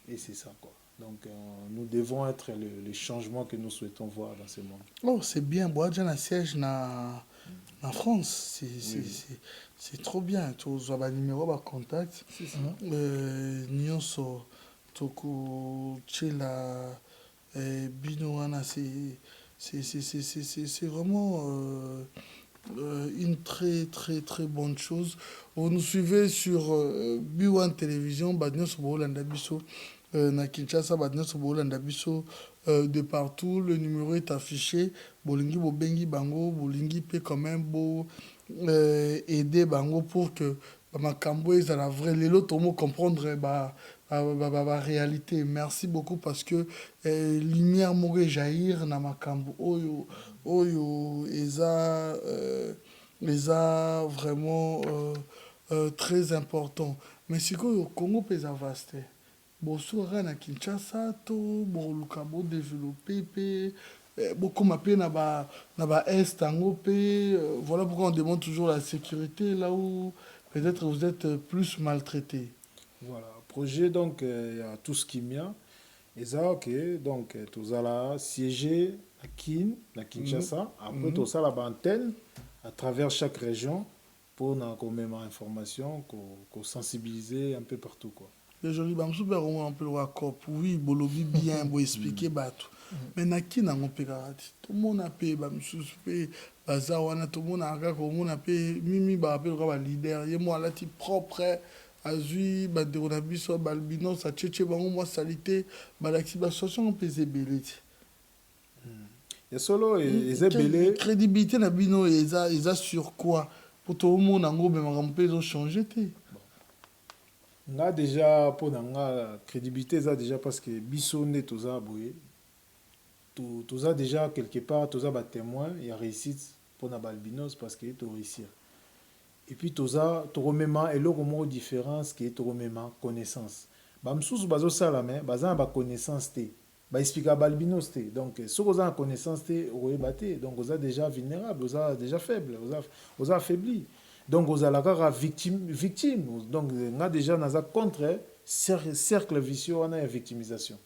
et c'est ça. Quoi. Donc nous devons être les changements que nous souhaitons voir dans ce monde. Oh, c'est bien. Moi, j'ai un siège en France. C'est trop bien. Tu as un numéro de contact. C'est ça. Nyonso. Toko Tchela Binoana, c'est vraiment une très très très bonne chose. On nous suivait sur B1 Télévision, Badnios Bolanda Bisso, na Kinshasa, Badnios Bolanda Bisso, de partout. Le numéro est affiché. Bolingi Bobengi Bango, Bolingi peut quand même aider Bango pour que Makambo est à la vraie. Les autres mots comprendre la réalité. Merci beaucoup parce que lumière mourrait jaillir na makambo oyo eza vraiment très important. Mais c'est que le Congo pesa vaste. Bosura na Kinshasa to boluka bo développer pe beaucoup m'appellent na ba est ango pe voilà pourquoi on demande toujours la sécurité là où peut-être vous êtes plus maltraité. Voilà. Projet, donc, il y a tout ce qui est bien. Et ça, ok, donc, tout ça siéger à Kinshasa. Après, tout ça, la antenne, à travers chaque région, pour qu'on même information, qu'on sensibiliser un peu partout, quoi. Les jolis, bah, super, on peut le cop, oui, bolobi bien, pour expliquer, bah, tout. Mais na mon pégati, tout le monde a payé, bah, monsieur, bazawana, tout le monde a payé, mimi, bah, appelle le leader, et moi, là, tu propre, azui bandeko biso balbino sa tchétché bango moi salité balaki basociation pese belé et solo et belé crédibilité na bino eza sur quoi pour tout le monde ngo même ramper ont changé té nga déjà pour nga crédibilité ça déjà parce que biso né toza boye toza déjà quelque part toza ba témoin il y a réussite pour na balbinos parce que to réussir. Et puis, tu as et l'autre différence qui est connaissance. Bamsous bazo salame, bazan ba connaissance té. Ba explica balbinos té. Donc, si vous avez connaissance té, vous êtes donc vous êtes déjà vulnérable, vous êtes déjà faible, vous êtes affaibli. Donc, vous êtes la victime. Donc, on a déjà dans un contre cercle vicieux, on a une victimisation.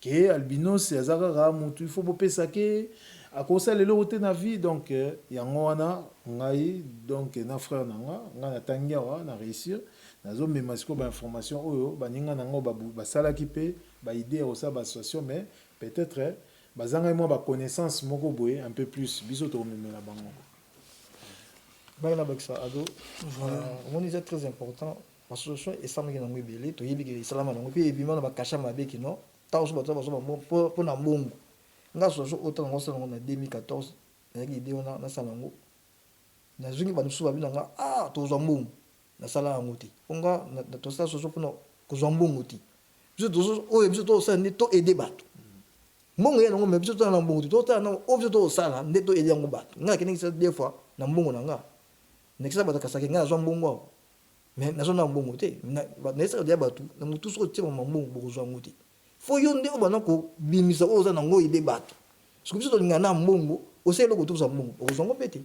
ke albinos azaka mutu il faut bopesa ke akosala eloko te na vie donc yango wana ngai donc na frère nanga nga natangi awa na réussir nazomema sikoyo bainformation oyo baninga nango basalaki mpe baide ya kosala bassociation mais peut-être bazanga mwa baconnaissance moko boye un peu plus biso tokomemela bango bana bakisa ado omoni c'est très important l'association esamaki nango ebele toyebi ke esalama nango mpe ebima na bakasha mabe kino ntango so bato bazoba mpo na mbongo nga association oyo ntango osala yango na 2014 nazalaki ide wana nasala yango nazwingi bato mosusu babi nanga tozwa mbongo nasala yango te mpo nga tosala association mpona kozwa mbongo te biso oyo biso tosala nde toede bato mbongo ya nango me biso tozala na mbongo te totala nango oyo biso tosala nde toede yango bato nga nakendekisa des fois na mbongo na nga nekisa bato akasaki nga nazwa mbongo awa mais nazo na mbongo te naesaka deya bato na motu soki otia bamambongo bokozwa yango te fo yo nde oyo bana kobimisa oyo oza nango ede bato soki biso tolinga na mbongo osa eloko tokozwa mbongo okozwa yango mpe te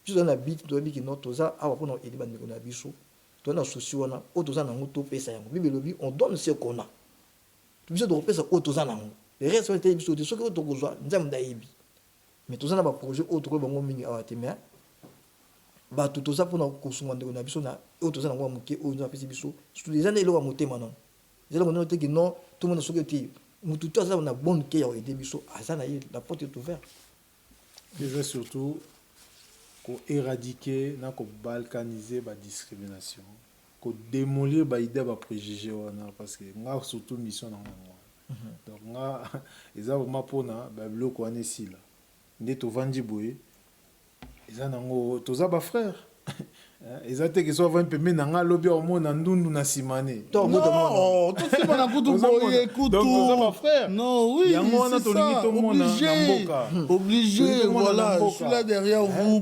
biso toza na biti toyebi kino toza awa mpona ede bandeko na biso toza na sosi wana oyo toza nango topesa yango bible elobi on donne ce qu'on a biso tokopesa oyo toza nango le reste wana etali biso te soki oyo tokozwa nzambe ndayebi mais toza na baprojet oyo tokoyi bango mingi awa te mais bato toza mpona kosunga ndeko na biso na oyo toza nango ya moke oyo nzambe apesi biso surtout eza na eloko ya motema nano eza eloko nano teke non tout le monde soki ete motu to aza na bonne ke ya koyede biso aza na ye la porte est ouverte eza surtout koéradiquer na kobalkaniser badiscrimination kodémolir baide bapréjugé wana parce que nga surtout mission nango yango donc nga eza vraimen mpona babiloko wana esila nde tovandi boye eza nango toza bafrère eza teke so avandi pembeni na nga alobi omona ndundu na nsima ne tosimana kutu boye yango wana tolingi tomona na mboka obligé voilà je suis là derrière vous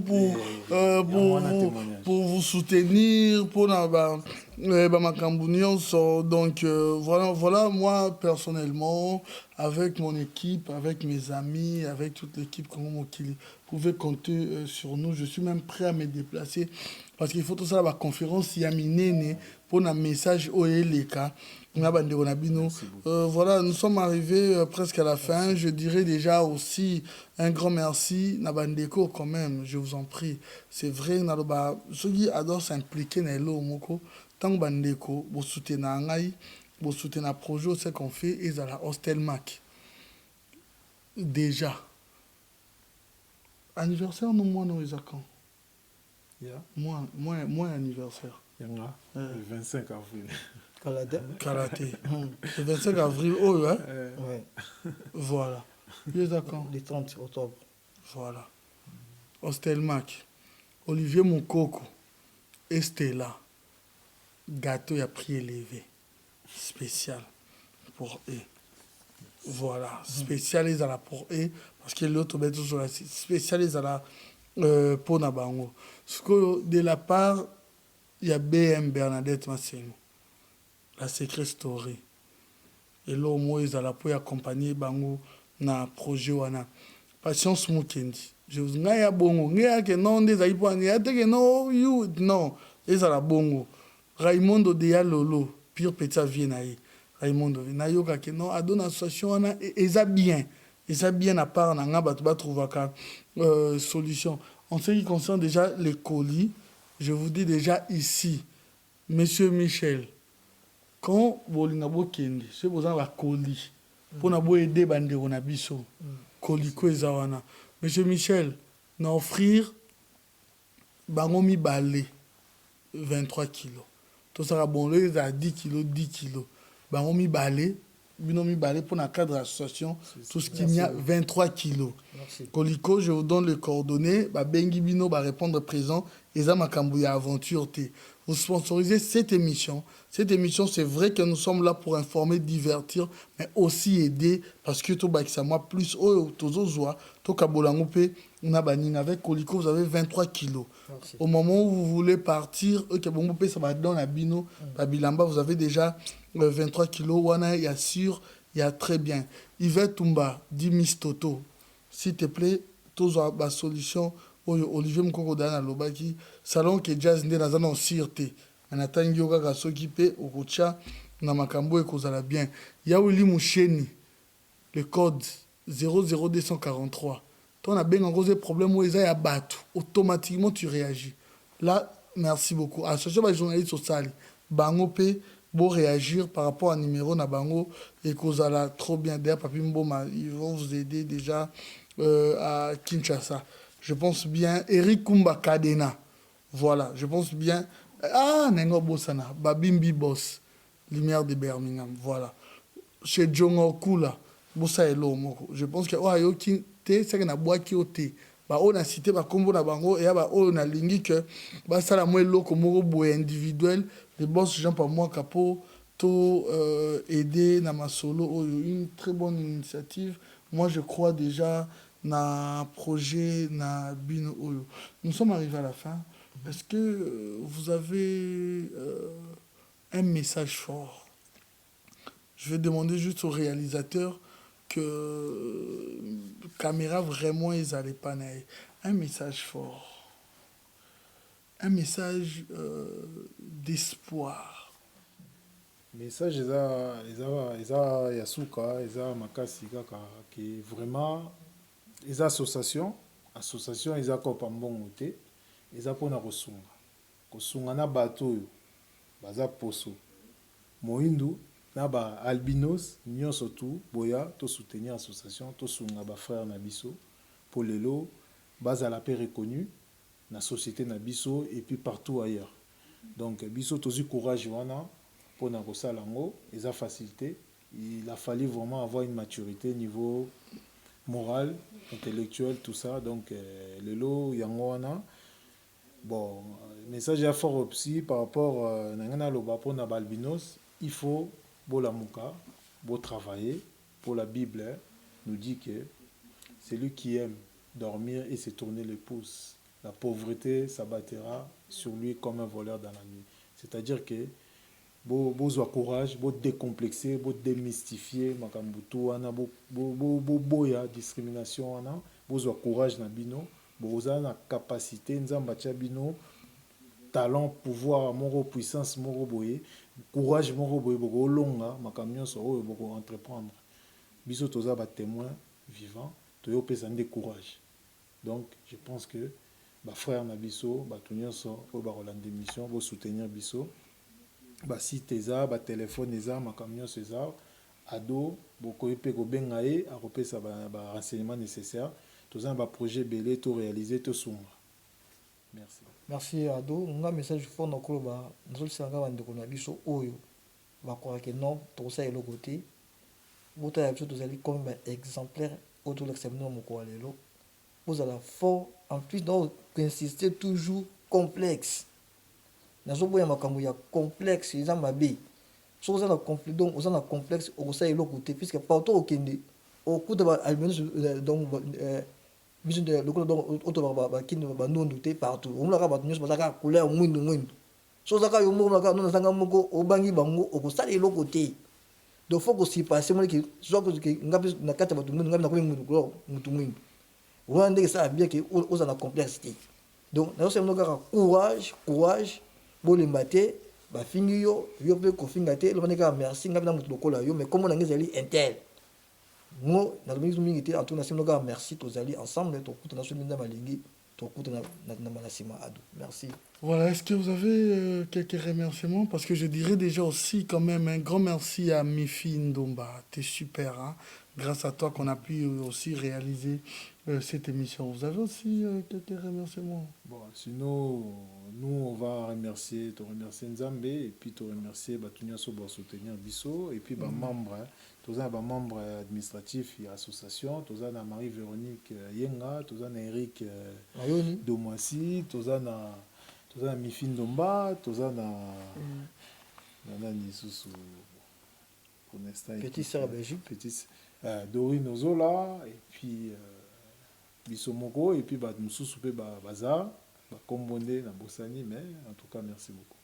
pour vous soutenir pour makambo nyonso donc voilà moi personnellement avec mon équipe avec mes amis avec toute l'équipe Congo Mokili pouvez compter sur nous je suis même prêt à me déplacer parce qu'il faut tout ça la conférence yaminene pour un message oeleka voilà nous sommes arrivés presque à la fin je dirais déjà aussi un grand merci Nabandeko quand même je vous en prie c'est vrai naloba ceux qui adorent s'impliquer dans l'eau moko tant bandeko bo soutenir ngai bo soutenir projet ce qu'on fait et à la Hostelmac déjà anniversaire non moi non quand moi anniversaire le 25 avril Karaté le 25 avril oh hein ouais voilà d'accord le 30 octobre voilà Hostelmac Olivier Mokoko et Stella gâteau à prix élevé spécial pour eux voilà spécialisé à la pour eux parce que l'autre spécialisé à la pour Nabango de la part il y a BM Bernadette Masseno la Secret Story et là moi ils allaient pour accompagner Bango na projet wana Patience Mukendi je vous ngaya bongo ngaya que non des aipo ngaya te que non you non ils allaient bongo Raimondo Deya Lolo pire petit viennaï Raimondo nayoka que non a donné association wana eza bien à part na nga bato ba trouvaka solution en ce qui concerne déjà les colis je vous dis déjà ici monsieur Michel quand bolinga bokende c'est besoin ba colis pour na bo aider bandeko na biso colis ko eza wana monsieur Michel na offrir bango mi balé 23 kilos tout ça bon les à 10 kilos bango mi balé binomi balé pour la cadre association tout ce qu'il y a 23 kilos Coliko je vous donne les coordonnées bengi bino va répondre présent et ça makambuya aventure t vous sponsorisez cette émission c'est vrai que nous sommes là pour informer divertir mais aussi aider parce que tout bakisa moi plus tozozoa to kabolango pe na baninga avec Coliko vous avez 23 kilos au moment où vous voulez partir que bon pe ça va dans la bino babilamba vous avez déjà 23 kilos wana il y a sûr il y a très bien Yvette Tumba dit Miss Toto s'il te plaît tozo ba solution Olivier Mokoko dana lobaki salon que jazz ndé na zana sûreté anatangi yoka soki pe okocha na makambo ekozala bien ya Willy Musheni le code 00243. Ton a bien un problème où il y a battu. Automatiquement, tu réagis. Là, merci beaucoup. Association des journalistes sociaux, Bango P, pour réagir par rapport à numéro na Bango et cause à trop bien d'ailleurs, Papi Mboma, ils vont vous aider déjà à Kinshasa. Je pense bien, Eric Kumba Kadena. Voilà, je pense bien. Ah, Nengo Bossana, Babimbi Boss, Lumière de Birmingham. Voilà. Chez Djongo Kula, Bossa Elo Moko. Je pense que Oyo Kin, c'est que na bois qui oté. Bah, on a cité ba combo na bango et bah on a lingi que bah ça la moins loko moko boy individuel. Les boss gens par moi capo to aider na ma solo une très bonne initiative. Moi je crois déjà na projet na bino oyo. Nous sommes arrivés à la fin. Est-ce que vous avez un message fort? Je vais demander juste au réalisateur que caméra vraiment ils n'allaient pas naïr. Un message fort. Un message d'espoir. Message yasuka eza makasi kaka ki vraiment les associations eza ko pambongo te eza pona kosunga na bato oyo baza poso moindu na ba albinos nyonso tu boya to soutenir association to sunga ba frère na biso pour lelo bazala pe reconnu na société na biso et puis partout ailleurs. Donc biso tozi courage wana pour na kosala ngo eza facilité. Il a fallu vraiment avoir une maturité niveau moral, intellectuel, tout ça. Donc lelo yango wana bon message à fort aussi par rapport à nangana loba pour na balbinos, il faut la mouka, beau travailler. Pour la Bible nous dit que celui qui aime dormir et se tourner les pouces, la pauvreté s'abattra sur lui comme un voleur dans la nuit. C'est-à-dire que beau courage, beau décomplexer, beau démystifier makambutu ana beau ya discrimination ana, beau courage na bino, beau na capacité nzamba cha bino talent, pouvoir, moro puissance moro boye. Courage moko boye boko longa makamyo so oyo boko entreprendre biso toza ba témoin vivant toyo pesa ndé courage. Donc je pense que ba frère na biso ba tunyoso o ba rolande mission bo soutenir biso ba site eza ba téléphone eza makamyo eza ado boko epé ko bengaé a repesa ba renseignement nécessaire toza ba projet belé to réaliser to sunga. Merci. Merci Ado. Un message fort dans le bas. Nous sommes en train de faire des oyo. Va croire que non, tout ça est le côté. Vous avez comme exemplaire autour de l'examen de mon vous allez fort. En plus, donc, insister toujours complexe. Nous sommes en complexe. Ils ont ma vie. Si vous avez un complexe, donc vous avez un complexe au sein de l'autre côté. Puisque partout au Kenya, au coup de donc vision de lokolo donc auto ba kin ba nondu te partout on la ba nyos ba ka couleur mwindu so zaka yo mo ka nona sanga moko obangi bango okosala eloko te donc faut que si passer moi ki so ko ki ngapi na kata ba tundu ngapi na ko mwindu ko mutu mwindu on ndeke ça bien que aux la complexité donc na so ka courage bolemba te ba fingi yo pe ko finga te lo ndeka merci ngapi na mutu lokola yo mais comme on ngezali intel moi na domingo mingi en tout na simoga merci tous allés ensemble to kuta na so minda malingi to kuta na manasima ado merci. Voilà, est-ce que vous avez quelques remerciements parce que je dirais déjà aussi quand même un grand merci à Mifi Ndomba, t'es super hein? Grâce à toi qu'on a pu aussi réaliser cette émission. Vous avez aussi quelques remerciements? Bon, sinon nous on va remercier Nzambe et puis te remercier Batunia Sobo soutenir Bisso et puis membre tous les membres administratifs et associations, tous les Marie-Véronique Yenga, tous les Eric Domoissi, tous les Mifi Ndomba, tous les Petit Sœur Belgique, Petit Dorine Ozola et puis Bisso Moko et puis nous soupe Bazar, Kombonde, Nabosani, mais en tout cas merci beaucoup.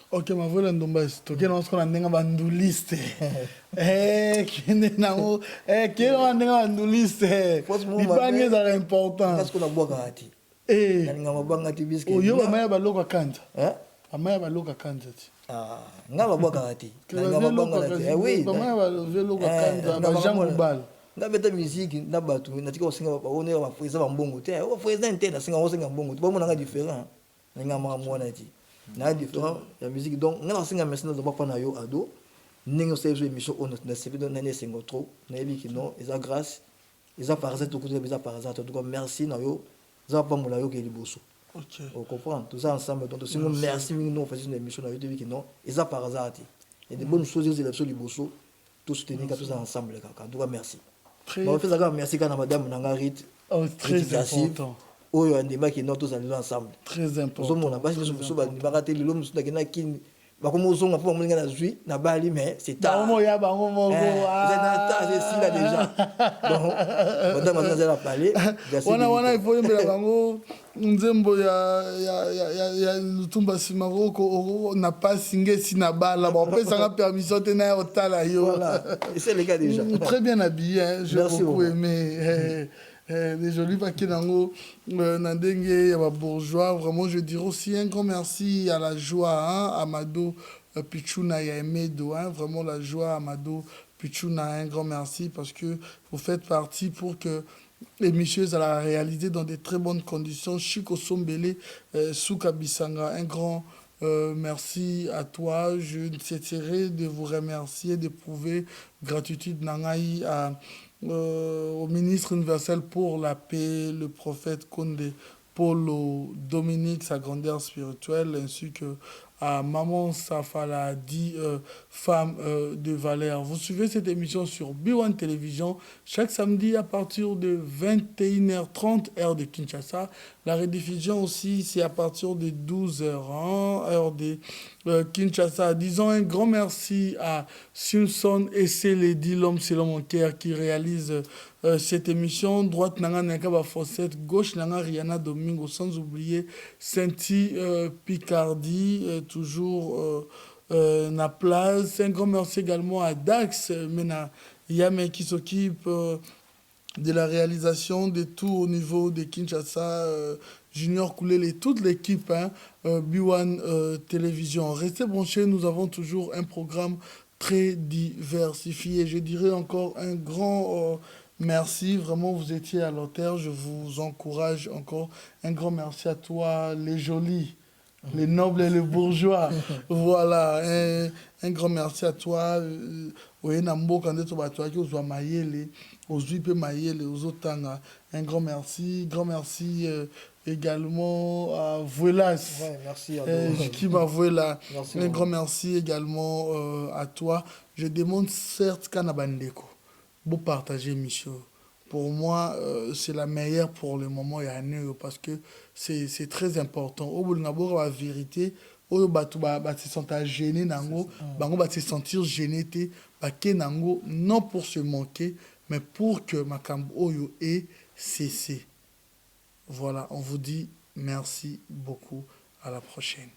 Ok, ma voix Ndomba, c'est on se connaît dans une liste. Kende nango, kende on une liste. Il pas ni ça important. Parce qu'on a boire gati. Na ngama banga ti biscuit. Oyo amaya baloka kanja. Amaya baloka kanja ti. nga babwakaka te nga babangana te oui nga beta musique na bato natika kosenga baonera bafreza bambongo te bafreza te nasenga kosenga mbongo te bamonanga différent nga maka mwana ti na différent ya musique donc nga nasenga merci nazo bapa na yo ado ndenge osali émission oyo nasebi na nesengo trop nayebi ki non eza grâce eza par hasard tokuta eza par hasard en tout cas merci na yo eza pambola yo ke liboso. Ok. On comprend tout ça ensemble donc si nous merci nous faisons une émission na yo te bi ki non eza par hasard ti et des bonnes choses les élections liboso tout soutenir tout ça ensemble kaka en tout cas merci. On fait ça merci quand madame Nangarit. Oh, très important. Oyo andimaki non tous allons ensemble. Très important. Nous on basi nous ba bakate lilo musu na kin bakomo zonga po moninga na zui na bali mais c'est tard. Bango ya bango mongo. Vous êtes dans tard ici là déjà. Donc madame Nangarit a parlé. Wana il faut yembela bango nzembo ya lutumba simaroko na pas singe sinabala bon après ça a permission de na otala yo. Voilà. Et c'est les gars déjà. Très bien habillé hein, j'ai Merci beaucoup beaucoup. Aimé. Les jolis paquets d'ango Nandenge, bourgeois. Vraiment, je dirais aussi un grand merci à la joie, hein, Amado Pichuna et Emedo. Hein, vraiment, la joie, Amado Pichuna, un grand merci parce que vous faites partie pour que l'émission à la réalité dans des très bonnes conditions. Chico Sombele, Souka Bissanga, un grand merci à toi. Je ne cesserai de vous remercier, d'éprouver gratitude Nangaï au ministre universel pour la paix, le prophète Condé, Polo, Dominique, sa grandeur spirituelle, ainsi que à Maman Safala, dit femme de valeur. Vous suivez cette émission sur B1 Télévision chaque samedi à partir de 21h30 heure de Kinshasa. La rediffusion aussi, c'est à partir de 12h heure de Kinshasa. Disons un grand merci à Simpson et Célédi, l'homme c'est l'homme en cœur qui réalise cette émission. Droite Nanga Nakaba Fossette, gauche Nanga Rihanna Domingo, sans oublier Senti Picardi, toujours na place. Un grand merci également à Dax Mena Yame qui s'occupe de la réalisation de tout au niveau de Kinshasa, Junior Koulele, toute l'équipe, hein, B1 Télévision. Restez branchés, nous avons toujours un programme très diversifié. Je dirais encore un grand merci, vraiment vous étiez à l'auteur, je vous encourage encore. Un grand merci à toi, les jolis, les nobles et les bourgeois. Voilà, un grand merci à toi. Un grand merci également à Vuelas. Ouais, merci Qui m'a Vuela. Merci Un grand merci également à toi. Je demande certes Kanabandeko. Vous partagez Michaud. Pour moi, c'est la meilleure pour le moment parce que c'est très important. Au bout de la vérité, oyo batu ba se sentir gêné nango bango ba se sentir gêné te ba ke nango non pour se manquer mais pour que makambo oyo ait cessé. Voilà, on vous dit merci beaucoup, à la prochaine.